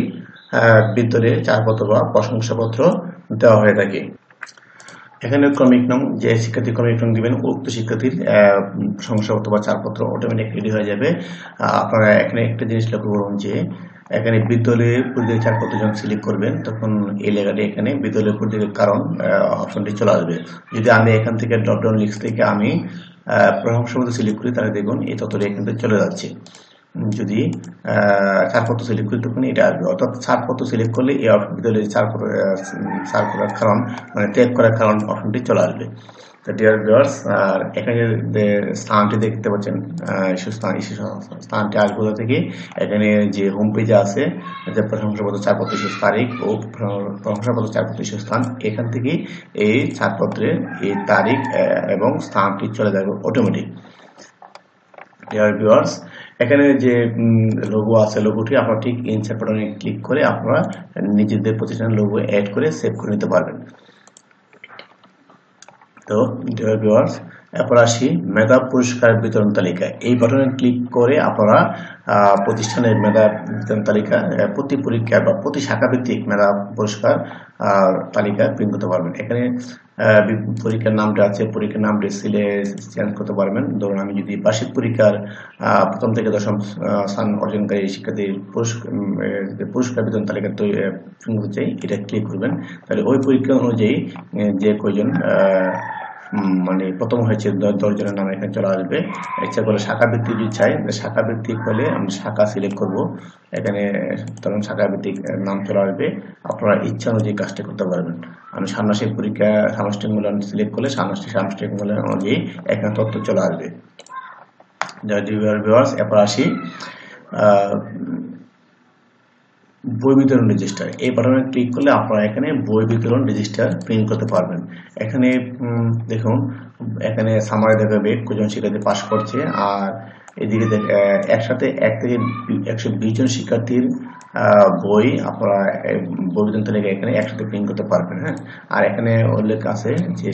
ভিতরে ছাড়পত্র বা প্রশংসাপত্র দেওয়া হয়ে থাকে। এখানে ক্রমিক নাম, যে শিক্ষার্থী ক্রমিক নাম দিবেন উক্ত শিক্ষার্থীর প্রশংসাপত্র বা ছাড়পত্র অটোমেটিক রেডি হয়ে যাবে। আপনারা এখানে একটা জিনিস লক্ষ্য করুন যে এখানে বিদ্যালয়ের পরিচয় ছাড়পত্র যখন সিলেক্ট করবেন তখন এই লেখাটি এখানে বিদ্যালয়ের পরিচয়ের কারণ অপশনটি চলে আসবে। যদি আমি এখান থেকে ড্রপ ডাউন লিস্ট থেকে আমি প্রশংসাপত্র সিলেক্ট করি তাহলে দেখুন এই তথ্যটি এখান থেকে চলে যাচ্ছে। যদি ছাড়পত্র সিলেক্ট করি তখন এটা আসবে। অর্থাৎ ছাড়পত্র সিলেক্ট করলে এই বিদ্যালয়ের ছাড় করার কারণ মানে ত্যাগ করার কারণ অপশনটি চলে আসবে। তো ডিয়ার ভিউয়ার্স, আর এখানে যে স্থানটি দেখতে পাচ্ছেন, স্থানটি আসবে কোথা থেকে, এখানে যে হোম পেজে আছে যে প্রশংসাপত্র ছাড়পত্র শেষ তারিখ ও প্রশংসাপত্র ছাড়পত্র শেষ স্থান, এখান থেকে এই ছাড়পত্রের এই তারিখ এবং স্থানটি চলে যাবে অটোমেটিক। ডিয়ার ভিউয়ার্স, এখানে যে লোগো আছে লোগোটি আপনারা ঠিক ইনসার্ট বাটনে ক্লিক করে আপনারা নিজেদের প্রতিষ্ঠানের লোগো অ্যাড করে সেভ করে নিতে পারবেন। তো ডিয়ার ভিউয়ার্স, এরপর আসি মেধা পুরস্কার বিতরণ তালিকা। এই বাটনে ক্লিক করে আপনারা প্রতিষ্ঠানের মেধা বিতরণ তালিকা প্রতি পরীক্ষা বা প্রতি শাখা ভিত্তিক মেধা পুরস্কার তালিকা প্রিন্ট করতে পারবেন। এখানে পরীক্ষার নামটা আছে, পরীক্ষার নামটি চেঞ্জ করতে পারবেন। ধরুন আমি যদি বার্ষিক পরীক্ষার প্রথম থেকে দশম স্থান অর্জনকারী শিক্ষার্থীর পুরস্কার বিতরণ তালিকা প্রিন্ট করতে চাই, এটা ক্লিক করবেন। তাহলে ওই পরীক্ষা অনুযায়ী যে কয়জন মানে প্রথম হয়েছে 10 জনের নাম এখানে চলে আসবে। ইচ্ছা করে শাখা ভিত্তিক যদি চাই, শাখা ভিত্তিক হলে আমি শাখা সিলেক্ট করব। এখানে তখন শাখা ভিত্তিক নাম চলে আসবে। আপনারা ইচ্ছা অনুযায়ী কাজটা করতে পারবেন। আমি ষান্মাসিক পরীক্ষা সামষ্টিক মূল্যায়ন সিলেক্ট করলে সামষ্টিক মূল্যায়ন অনুযায়ী এখানে তথ্য চলে আসবে। এরপর আসি বই বিতরণ রেজিস্টার। এই বাটনে ক্লিক করলে আপনারা এখানে বই বিতরণ রেজিস্টার প্রিন্ট করতে পারবেন। এখানে দেখুন, এখানে সামারি দেখাবে কজন শিক্ষার্থী পাস করছে, আর এদিকে একসাথে 1 থেকে 120 জন শিক্ষার্থীর বই আপনারা বই বিতরণ তালিকা এখানে একসাথে প্রিন্ট করতে পারবেন। হ্যাঁ, আর এখানে উল্লেখ আছে যে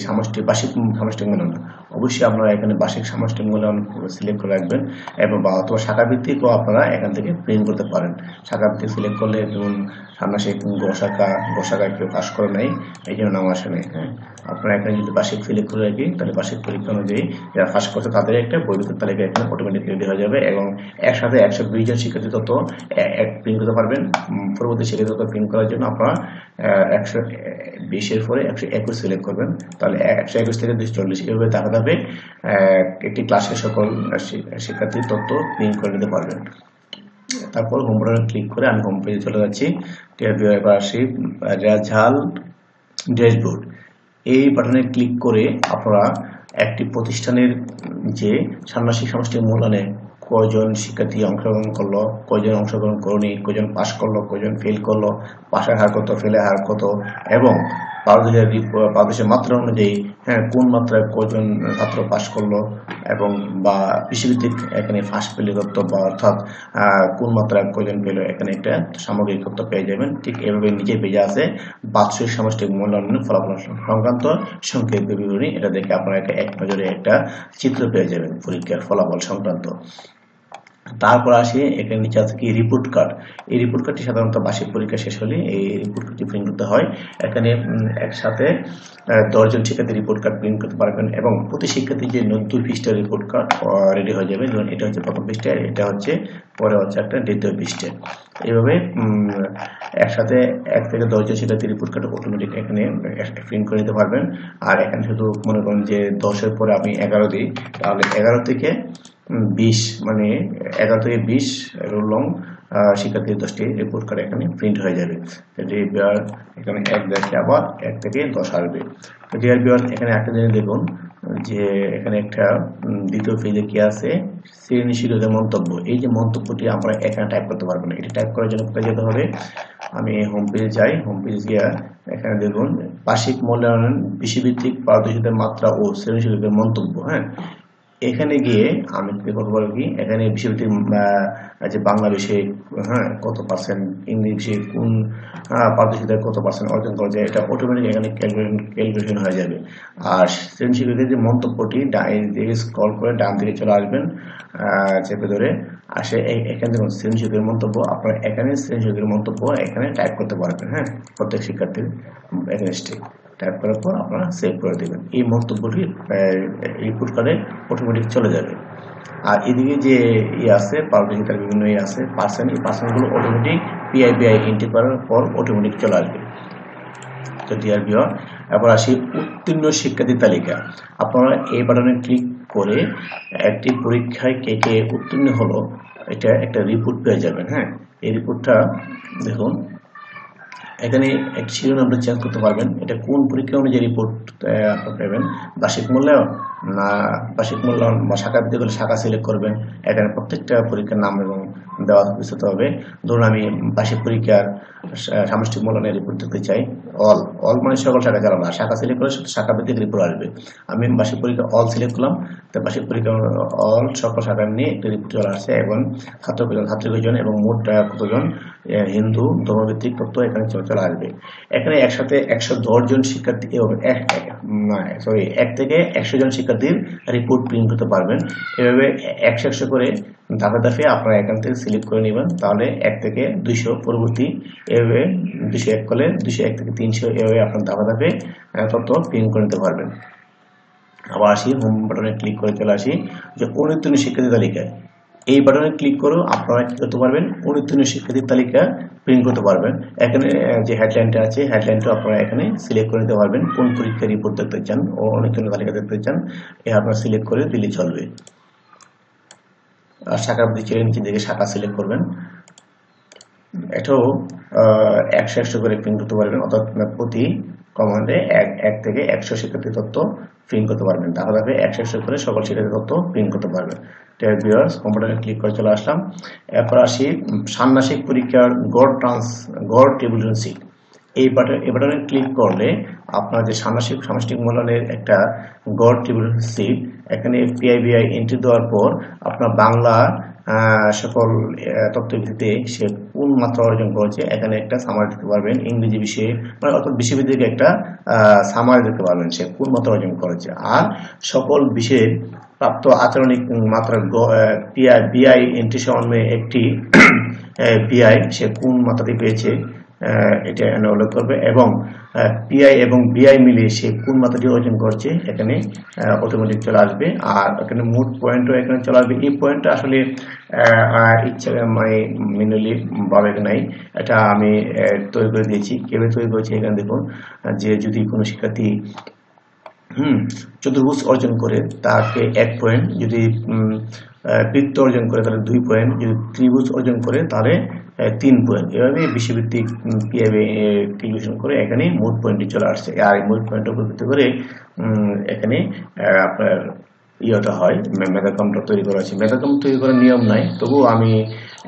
বার্ষিক সামষ্টিক মূল্যায়ন, অবশ্যই আপনারা এখানে বার্ষিক সামষ্টিক মূল্যায়ন সিলেক্ট করে রাখবেন এবং অথবা শাখা ভিত্তিকও আপনারা এখান থেকে প্রিন্ট করতে পারেন। শাখা ভিত্তিক সিলেক্ট করলে ধরুন ষান্মাসিক গোশাখা কেউ পাস করে নাই, এই জন্য নাম আসে নাই। হ্যাঁ, আপনারা এখানে যদি বার্ষিক সিলেক্ট করে রাখি তাহলে বার্ষিক পরীক্ষা অনুযায়ী যারা পাস করছে তাদের একটা বই বিতরণ তালিকা এখানে অটোমেটিক রেডি হয়ে যাবে এবং একসাথে 120 জন শিক্ষার্থী তথ্য প্রিন্ট করতে পারবেন। পরবর্তী শিক্ষার্থী তথ্য প্রিন্ট করার জন্য আপনারা 120-এর পরে 121 সিলেক্ট করবেন। তাহলে 121 থেকে 240 এভাবে ধাপে ধাপে একটি ক্লাসের সকল শিক্ষার্থীর তথ্য প্রিন্ট করে নিতে পারবেন। তারপর হোম বাটনে ক্লিক করে আমি হোম পেজে চলে যাচ্ছি। এবার আসি রেজাল্ট ড্যাশবোর্ড। এই বাটনে ক্লিক করে আপনারা একটি প্রতিষ্ঠানের যে ষান্মাসিক সামষ্টিক মূল্যায়নে কয়জন শিক্ষার্থী অংশগ্রহণ করলো, কয়জন অংশগ্রহণ করনি, কয়জন পাস করলো, কয়জন ফেল করলো, পাশের হার কত, ফেলের হার কত, এবং পারদর্শের মাত্রা অনুযায়ী কোন মাত্রায় কয়জন ছাত্র পাস করলো এবং বা কৃষিভিত্তিক এখানে ফার্স্ট ফেলের তথ্য বা অর্থাৎ কোন মাত্রায় কয়জন পেল, এখানে একটা সামগ্রিক তথ্য পেয়ে যাবেন। ঠিক এভাবে নিচে পেজে আছে বাৎসরিক সামষ্টিক মূল্যায়নের ফলাফল সংক্রান্ত সংক্ষিপ্ত বিবরণী। এটা দেখে আপনারা এক নজরে একটা চিত্র পেয়ে যাবেন পরীক্ষার ফলাফল সংক্রান্ত। তারপর আসি এখানে নিচে আছে কি রিপোর্ট কার্ড। এই রিপোর্ট কার্ডটি সাধারণত বার্ষিক পরীক্ষা শেষ হলে এই রিপোর্ট কার্ডটি প্রিন্ট করতে হয়। এখানে একসাথে 10 জন শিক্ষার্থী রিপোর্ট কার্ড প্রিন্ট করতে পারবেন এবং প্রতি শিক্ষার্থীর যে 2 পৃষ্ঠার রিপোর্ট কার্ড রেডি হয়ে যাবে। যেমন এটা হচ্ছে প্রথম পৃষ্ঠা, এটা হচ্ছে পরে হচ্ছে একটা দ্বিতীয় পৃষ্ঠা। এইভাবে একসাথে 1 থেকে 10 জন শিক্ষার্থী রিপোর্ট কার্ড অটোমেটিক এখানে প্রিন্ট করে নিতে পারবেন। আর এখানে শুধু মনে করেন যে 10-এর পরে আমি 11 দিই, তাহলে 11 থেকে 20 মানে 11 থেকে 20 লং শিক্ষার্থীর 10টি রিপোর্ট কার্ড এখানে প্রিন্ট হয়ে যাবে। এখানে 1 দেখে আবার 1 থেকে 10 আসবে। ডিয়ার ভিউয়ার, এখানে একটা জিনিস দেখুন যে এখানে একটা দ্বিতীয় পেজে কি আছে, শ্রেণী শিক্ষকের মন্তব্য। এই যে মন্তব্যটি আমরা এখানে টাইপ করতে পারবো না। এটি টাইপ করার জন্য কোথায় যেতে হবে, আমি হোম পেজে যাই। হোম পেজে গিয়ে এখানে দেখুন বার্ষিক মূল্যায়ন, বিষয়ভিত্তিক পারদর্শিতার মাত্রা ও শ্রেণী শিক্ষকের মন্তব্য। হ্যাঁ, এখানে গিয়ে আমি কথা বলবো কি, এখানে বিষয়ভিত্তিক যে বাংলা বিষয়ে কত পার্সেন্ট, ইংলিশ বিষয়ে কোন পারদর্শিতায় কত পার্সেন্ট অর্জন করা যায়, এটা অটোমেটিক এখানে ক্যালকুলেশন হয়ে যাবে। আর শ্রেণী শিক্ষকের যে মন্তব্যটি দিকে স্ক্রল করে ডান দিকে চলে আসবেন, চেপে ধরে আসে এখানে দেখুন শ্রেণী শিক্ষকের মন্তব্য। আপনারা এখানে শ্রেণী শিক্ষকের মন্তব্য এখানে টাইপ করতে পারবেন। হ্যাঁ, প্রত্যেক শিক্ষার্থীর এগেনস্টে টাইপ করার পর আপনারা সেভ করে দেবেন। এই মন্তব্যটি রিপোর্ট কার্ডে অটোমেটিক চলে যাবে। আর এদিকে যে আছে পারদর্শিতার বিভিন্ন আছে পার্সেন্ট, এই পার্সেন্টগুলো অটোমেটিক পিআইবিআই এন্ট্রি করার পর অটোমেটিক চলে আসবে। তো ডিয়ার ভিউয়ার, এবার আসি উত্তীর্ণ শিক্ষার্থী তালিকা। আপনারা এই বাটনে ক্লিক করে একটি পরীক্ষায় কে কে উত্তীর্ণ হলো এটা একটা রিপোর্ট পেয়ে যাবেন। হ্যাঁ, এই রিপোর্টটা দেখুন এখানে একটি শিরোনামটা চেঞ্জ করতে পারবেন। এটা কোন পরীক্ষা অনুযায়ী রিপোর্ট আপনারা পাবেন, বার্ষিক মূল্যায়ন না বার্ষিক মূল্যায়ন বা শাখা দিতে গেলে শাখা সিলেক্ট করবেন। এখানে প্রত্যেকটা পরীক্ষার নাম এবং দেওয়া বিস্তৃত হবে। ধরুন আমি বার্ষিক পরীক্ষার সামষ্টিক মূল্যায়নের রিপোর্ট দেখতে চাই, অল মানে সকল শাখা চালানো, শাখা সিলেক্ট করে শাখা ভিত্তিক রিপোর্ট আসবে। আমি বার্ষিক পরীক্ষা অল সিলেক্ট করলাম, তো বার্ষিক পরীক্ষা অল সকল শাখা নিয়ে একটি রিপোর্ট চলে আসছে এবং ছাত্র কজন, ছাত্রী কজন এবং মোট কতজন হিন্দু ধর্মভিত্তিক তথ্য এখানে চলে আসবে। এখানে একসাথে 110 জন শিক্ষার্থী সরি 1 থেকে 100 জন শিক্ষার্থীর রিপোর্ট প্রিন্ট করতে পারবেন। এভাবে 100 করে ধাপে ধাপে আপনারা এখান থেকে সিলেক্ট করে নেবেন। তাহলে 1 থেকে 200 পরবর্তী, এভাবে 201 করলে 201 থেকে 300 এভাবে আপনার ধাপে ধাপে তথ্য প্রিন্ট করে নিতে পারবেন। আবার আসি হোম বাটনে ক্লিক করে চলে আসি যে অনুত্তীর্ণ শিক্ষার্থী তালিকায়। এই বাটনে ক্লিক করে আপনারা কি করতে পারবেন, অনুত্তীর্ণ শিক্ষার্থীর তালিকা প্রিন্ট করতে পারবেন। এখানে যে হেডলাইনটা আছে হেডলাইনটা আপনারা এখানে সিলেক্ট করে নিতে পারবেন, কোন পরীক্ষার রিপোর্ট দেখতে চান ও অনুত্তীর্ণ তালিকা দেখতে চান, আপনারা সিলেক্ট করে দিলে চলবে। আর শাখার দিকে নিচের দিকে শাখা সিলেক্ট করবেন। এটাও 100 করে প্রিন্ট করতে পারবেন, অর্থাৎ প্রতি কমান্ডে 1 থেকে 100 শিক্ষার্থী তথ্য প্রিন্ট করতে পারবেন। তাহলে 100 করে সকল শিক্ষার্থী তথ্য প্রিন্ট করতে পারবেন। ভিউয়ার্স, কম্পিউটারে ক্লিক করে চলে আসলাম। এরপর আসি ষান্মাসিক পরীক্ষার গড় টেবিল সিট। এই বাটনে ক্লিক করলে আপনার যে সামষ্টিক মূল্যায়নের একটা গড় টেবিল সিট, এখানে পিআইবিআই এন্ট্রি দেওয়ার পর আপনার বাংলা সকল তথ্য ভিত্তিতে সে কোন মাত্রা অর্জন করেছে এখানে একটা সামারি দিতে পারবেন। ইংরেজি বিষয়ে মানে অর্থাৎ বিষয়ভিত্তিক একটা সামারি দিতে পারবেন সে কোন মাত্রা অর্জন করেছে। আর সকল বিষয়ের প্রাপ্ত আচরণিক মাত্রা বিআই এন্ট্রি সমন্বয়ে একটি বিআই সে কোন মাত্রাটি পেয়েছে এটা উল্লেখ করবে এবং পিআই এবং বিআই মিলিয়ে সে কোন মাত্রাটি অর্জন করছে এখানে অটোমেটিক চলে আসবে। আর এখানে মোট পয়েন্টও এখানে চলে আসবে। এই পয়েন্টটা আসলে ইচ্ছা ম্যানুয়ালি ভাবে নাই, এটা আমি তৈরি করে দিয়েছি। কিভাবে তৈরি করেছি এখানে দেখুন যে যদি কোনো শিক্ষার্থী চতুর্ভুজ অর্জন করে তাকে 1 পয়েন্ট, যদি বৃত্ত অর্জন করে তাহলে 2 পয়েন্ট, যদি ত্রিভুজ অর্জন করে তাহলে 3 পয়েন্ট। এভাবে বিষয়ভিত্তিক ক্যালকুলেশন করে এখানে মোট পয়েন্টটি চলে আসছে। আর এই মোট পয়েন্টের উপর ভিত্তি করে এখানে আপনার ইয়েটা হয়, মেধাক্রমটা তৈরি করা হয়েছে। মেধাক্রম তৈরি করার নিয়ম নাই, তবুও আমি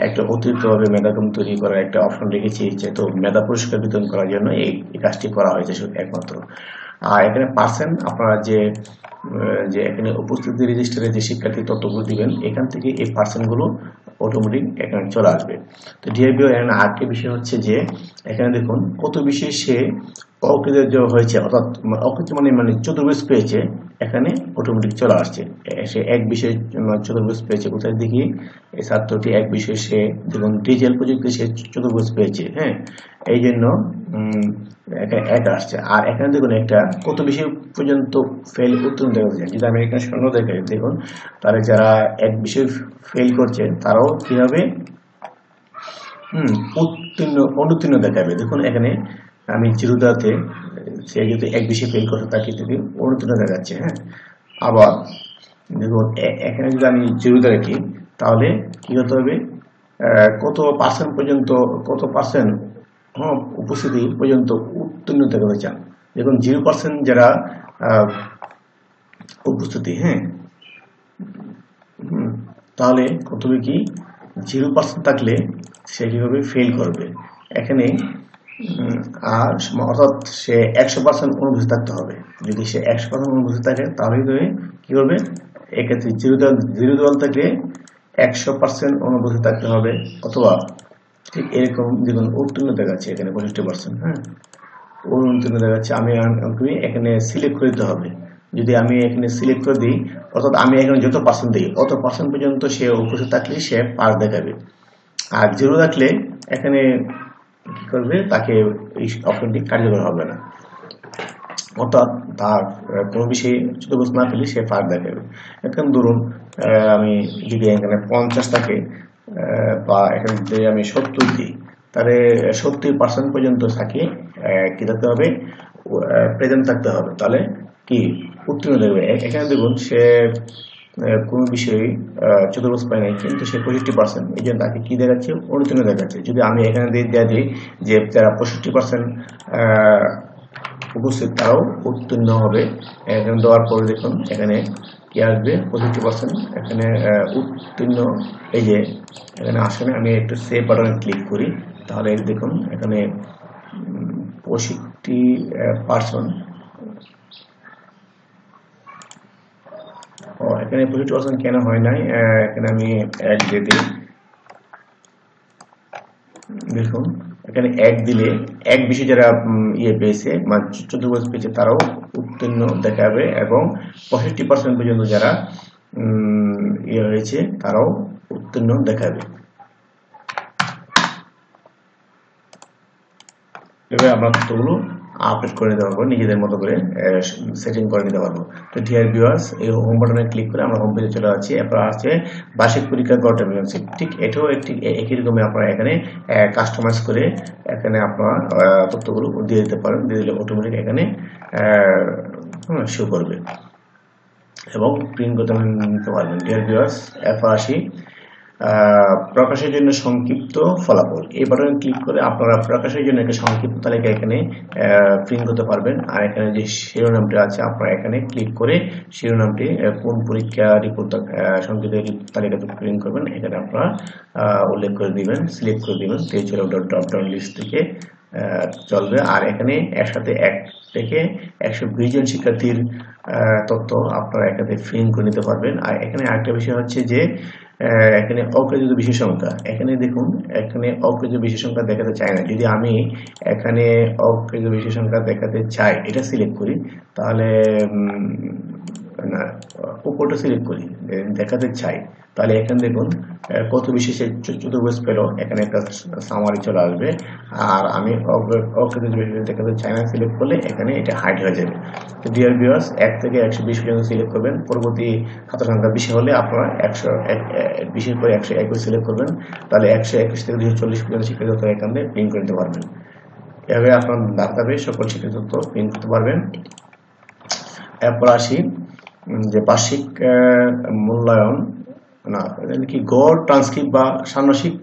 একটা অতিরিক্তভাবে মেধাক্রম তৈরি করার একটা অপশন রেখেছি, যেহেতু মেধা পুরস্কার বিতরণ করার জন্য এই কাজটি করা হয়েছে একমাত্র। আর এখানে পার্সেন্ট আপনারা যে এখানে উপস্থিতি রেজিস্টারে যে শিক্ষার্থী তথ্যগুলো দিবেন এখান থেকে এই পার্সেন্টগুলো অটোমেটিক এখানে চলে আসবে। তো ডিআরবিও এখানে আরেকটি বিষয় হচ্ছে যে এখানে দেখুন কত বিষয়ে সে অকৃত যে হয়েছে, অর্থাৎ অকৃত মানে চতুর্ভুজ পেয়েছে, এখানে অটোমেটিক চলে আসছে। সে এক বিষয়ে চতুর্ভুজ পেয়েছে, কোথায় দেখি এই ছাত্রটি এক বিষয়ে সে দেখুন ডিজিটাল প্রযুক্তি সে চতুর্ভুজ পেয়েছে। হ্যাঁ, এই জন্য এখানে এক আসছে। আর এখানে দেখুন একটা কত বেশি পর্যন্ত ফেল উত্তীর্ণ দেখা যাচ্ছে। যদি আমি এখানে শূন্য দেখাই, দেখুন তাহলে যারা এক বিষয়ে ফেল করছে তারাও কিভাবে অনুত্তীর্ণ দেখাবে। দেখুন এখানে আমি জিরোদাতে সে যদি এক বিষয়ে ফেল করছে তাকে যদি অনুত্তীর্ণ দেখাচ্ছে। হ্যাঁ, আবার দেখুন এখানে যদি আমি জিরোদা রাখি তাহলে কি হতে হবে, কত পার্সেন্ট পর্যন্ত, কত পার্সেন্ট উপস্থিতি পর্যন্ত উত্তীর্ণ দেখাতে চান। দেখুন 0% যারা উপস্থিতি, হ্যাঁ, তাহলে কত হবে কি 0% থাকলে সে কিভাবে ফেল করবে এখানে। আর অর্থাৎ সে 100% অনুপস্থিত থাকতে হবে। যদি সে 100% অনুপস্থিত থাকে তাহলে কি করবে, এক্ষেত্রে জিরো দল থেকে 100% অনুপস্থিত থাকতে হবে, অথবা ঠিক এরকম দেখুন উত্তীর্ণ দেখাচ্ছে এখানে 65%। হ্যাঁ, উত্তীর্ণ দেখাচ্ছে। আমি এখানে সিলেক্ট করে দিতে হবে। যদি আমি এখানে সিলেক্ট করে দিই, অর্থাৎ আমি এখানে যত পার্সেন্ট দিই অত পার্সেন্ট পর্যন্ত সে উপস্থিত থাকলে সে পাস দেখাবে। আর জিরো রাখলে এখানে কি করবে, তাকে এই অপশনটি কার্যকর হবে না, অর্থাৎ তার কোনো বিষয়ে চতুর্ভুজ না পেলে সে পাস দেখাবে। এখন ধরুন আমি যদি এখানে 50 থাকে বা এখানে যদি আমি 70 দিই, তাহলে 70% পর্যন্ত তাকে কি থাকতে হবে, প্রেজেন্ট থাকতে হবে, তাহলে কি উত্তীর্ণ দেখবে। এখানে দেখুন সে কোন বিষয়ে চতুর্ভুজ পায় নাই, কিন্তু সে 65%, এই জন্য তাকে কি দেখাচ্ছে, অনুত্তীর্ণ দেখাচ্ছে। যদি আমি এখানে দিয়ে দিই যে যারা 65% উপস্থিত তারাও উত্তীর্ণ হবে, এখানে দেওয়ার পরে দেখুন এখানে কি আসবে, 65% এখানে উত্তীর্ণ। এই যে এখানে আসলে আমি একটু সেভ বাটনে ক্লিক করি, তাহলে দেখুন এখানে 65%, এখানে 65% কেন হয় নাই, এখানে আমি এক দিয়ে দিই। দেখুন এখানে এক দিলে এক বিষয়ে যারা পেয়েছে মানে চতুর্ভুজ পেয়েছে তারাও উত্তীর্ণ দেখাবে, এবং 65% পর্যন্ত যারা হয়েছে তারাও উত্তীর্ণ দেখাবে। এভাবে আমরা তথ্যগুলো আপডেট করে নিতে পারবো, নিজেদের মতো করে সেটিং করে নিতে পারবো। তো ডিয়ার ভিউয়ার্স, এই হোম বাটনে ক্লিক করে আমরা হোম পেজে চলে যাচ্ছি। এরপর আছে বার্ষিক পরীক্ষা গড় টেবিলশিপ। ঠিক এটাও একই রকমই আপনারা এখানে কাস্টমাইজ করে এখানে আপনারা তথ্যগুলো দিয়ে দিতে পারেন, দিয়ে দিলে অটোমেটিক এখানে শো করবে এবং প্রিন্ট করতে নিতে পারবেন। ডিয়ার ভিউয়ার্স, এরপর আসি প্রকাশের জন্য সংক্ষিপ্ত ফলাফল। এই বাটনে ক্লিক করে আপনারা প্রকাশের জন্য একটা সংক্ষিপ্ত তালিকা এখানে প্রিন্ট করতে পারবেন। আর এখানে যে শিরোনামটি আছে আপনারা এখানে ক্লিক করে শিরোনামটি কোন পরীক্ষা রিপোর্ট সংক্ষিপ্ত তালিকাতে প্রিন্ট করবেন এখানে আপনারা উল্লেখ করে দিবেন, সিলেক্ট করে দিবেন। চলে ড্রপ ডাউন লিস্ট থেকে চলবে। আর এখানে একসাথে 1 থেকে 120 জন শিক্ষার্থীর তথ্য আপনারা এখানে প্রিন্ট করে নিতে পারবেন। আর এখানে আরেকটা বিষয় হচ্ছে যে এখানে অকৃত বিশেষ সংখ্যা, এখানে দেখুন এখানে অকৃত বিশেষ সংখ্যা দেখাতে চায় না। যদি আমি এখানে অকৃত বিশেষ সংখ্যা দেখাতে চাই, এটা সিলেক্ট করি, তাহলে না উপরটা সিলেক্ট করি, দেখাতে চাই, তাহলে এখানে দেখুন কত বিশেষে চতুর্ভুজ পেল, এখানে একটা সামারি চলে আসবে। আর আমি অকৃত বিশেষ দেখাতে চাই না সিলেক্ট করলে এখানে এটা হাইড হয়ে যাবে। তো ডিয়ার ভিউয়ার্স, 1 থেকে 120 পর্যন্ত সিলেক্ট করবেন। পরবর্তী খাতা সংখ্যা বেশি হলে আপনারা 120 পরে 121 সিলেক্ট করবেন, তাহলে 121 থেকে 240 পর্যন্ত শিক্ষাগত তথ্য এখানে প্রিন্ট করে নিতে পারবেন। এভাবে আপনার ডাটাবেস সকল শিক্ষাগত তথ্য প্রিন্ট করতে পারবেন। এরপর আসি যে বার্ষিক মূল্যায়ন না কি গড় ট্রান্সক্রিপ্ট বা ষান্মাসিক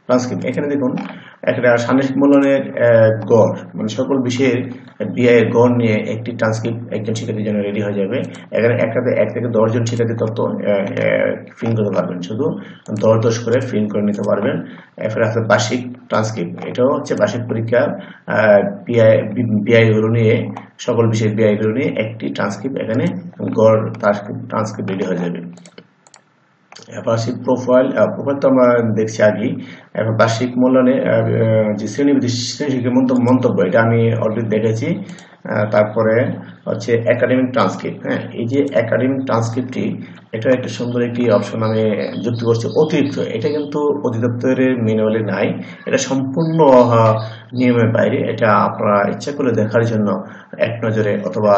ট্রান্সক্রিপ্ট। এখানে দেখুন একটা ষান্মাসিক মূল্যায়নের গড় মানে সকল বিষয়ের বিআইয়ের গড় নিয়ে একটি ট্রান্সক্রিপ্ট একজন শিক্ষার্থীর জন্য রেডি হয়ে যাবে। এখানে 1 থেকে 10 জন শিক্ষার্থীর তথ্য প্রিন্ট করতে পারবেন, শুধু 10 করে প্রিন্ট করে নিতে পারবেন। এরপরে আছে বার্ষিক ট্রান্সক্রিপ্ট, এটাও হচ্ছে বার্ষিক পরীক্ষার বিআইগুলো নিয়ে, সকল বিষয়ের বিআই গুলো নিয়ে একটি ট্রান্সক্রিপ্ট এখানে গড় ট্রান্সক্রিপ্ট রেডি হয়ে যাবে। 1 থেকে 10 জন শিক্ষার্থীর তথ্য প্রিন্ট করতে পারবেন। এরপর আছে বার্ষিক মূল্যায়ন, এটাও হচ্ছে বার্ষিক পরীক্ষার বিআই গুলো নিয়ে সকল বিষয়ের বিআই গুলো নিয়ে একটি ট্রান্সক্রিপ্ট এখানে গড় ট্রান্সক্রিপ্ট রেডি হয়ে যাবে। বার্ষিক প্রোফাইল তো আমরা দেখছি আগেই। এখন বার্ষিক মূল্যায়নে যে শ্রেণীবিষয়ক মন্তব্য, এটা আমি অলরেডি দেখেছি। তারপরে হচ্ছে একাডেমিক ট্রান্সক্রিপ্ট। হ্যাঁ, এই যে একাডেমিক ট্রান্সক্রিপ্টটি, এটা একটা সুন্দর একটি অপশন আমি যুক্ত করছি, অতিরিক্ত। এটা কিন্তু অধিদপ্তরের ম্যানুয়ালে নাই, এটা সম্পূর্ণ নিয়মের বাইরে। এটা আপনারা ইচ্ছা করে দেখার জন্য এক নজরে অথবা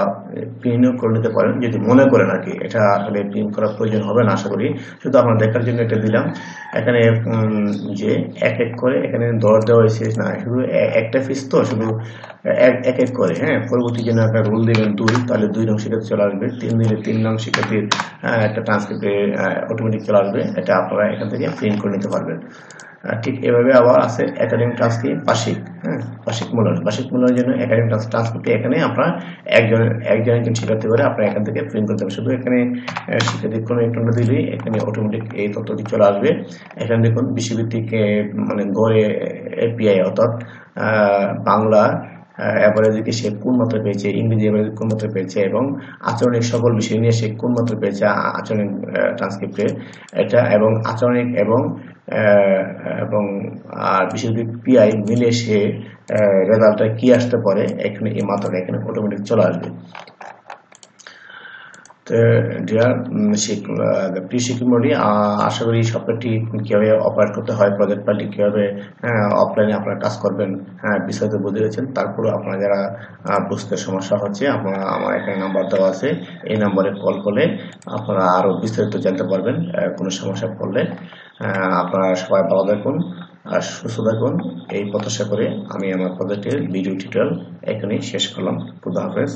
প্রিন্টও করে নিতে পারেন যদি মনে করেন আর কি। এটা আসলে প্রিন্ট করার প্রয়োজন হবে না আশা করি, শুধু আপনার দেখার জন্য এটা দিলাম। এখানে যে এক এক করে এখানে দর দেওয়া হয়েছে না, শুধু একটা ফিস তো, শুধু এক এক করে। হ্যাঁ, পরবর্তী জন্য একটা রুল দিবেন 2, তাহলে 2 নং শিক্ষার্থী চলে আসবে। 3 দিলে 3 নং শিক্ষার্থীর একটা ট্রান্সক্রিপ্টে অটোমেটিক চলে আসবে। এটা আপনারা এখান থেকে প্রিন্ট করে নিতে পারবেন। ঠিক এভাবে আবার আছে একাডেমিক ট্রান্সক্রিপ্ট বার্ষিক। হ্যাঁ, বার্ষিক মূল্যায়নের জন্য একাডেমিক ট্রান্সক্রিপ্ট এখানে আপনারা একজন শিক্ষার্থী করে আপনারা এখান থেকে প্রিন্ট করতে হবে। শুধু এখানে শিক্ষার্থী কোনো একটা দিলেই এখানে অটোমেটিক এই তথ্যটি চলে আসবে। এখানে দেখুন বিষয়ভিত্তিক মানে গড়ে এপিআই, অর্থাৎ বাংলা অ্যাভারেজে সে কোন মাত্রা পেয়েছে, ইংরেজি অ্যাভারেজ কোন মাত্রা পেয়েছে, এবং আচরণিক সকল বিষয় নিয়ে সে কোন মাত্রা পেয়েছে আচরণিক ট্রান্সক্রিপ্টে এটা, এবং আচরণিক এবং এবং আর বিশেষভাবে পিআই মিলে সে রেজাল্টটা কি আসতে পারে, এখানে এই মাত্রাটা এখানে অটোমেটিক চলে আসবে। তো ডিয়ার প্রিয় শিক্ষার্থী, আশা করি সফটওয়্যারটি কীভাবে অপারেট করতে হয়, প্রজেক্ট ফাইলটি কীভাবে অফলাইনে আপনারা কাজ করবেন বিস্তারিত বুঝে গেছেন। তারপরে আপনারা যারা বুঝতে সমস্যা হচ্ছে, আপনারা আমার এখানে নাম্বার দেওয়া আছে, এই নাম্বারে কল করলে আপনারা আরও বিস্তারিত জানতে পারবেন কোনো সমস্যা পড়লে। আপনারা সবাই ভালো থাকুন আর সুস্থ থাকুন, এই প্রত্যাশা করে আমি আমার প্রজেক্টের ভিডিও টিউটোরিয়াল এখানেই শেষ করলাম। খুদা হাফেজ।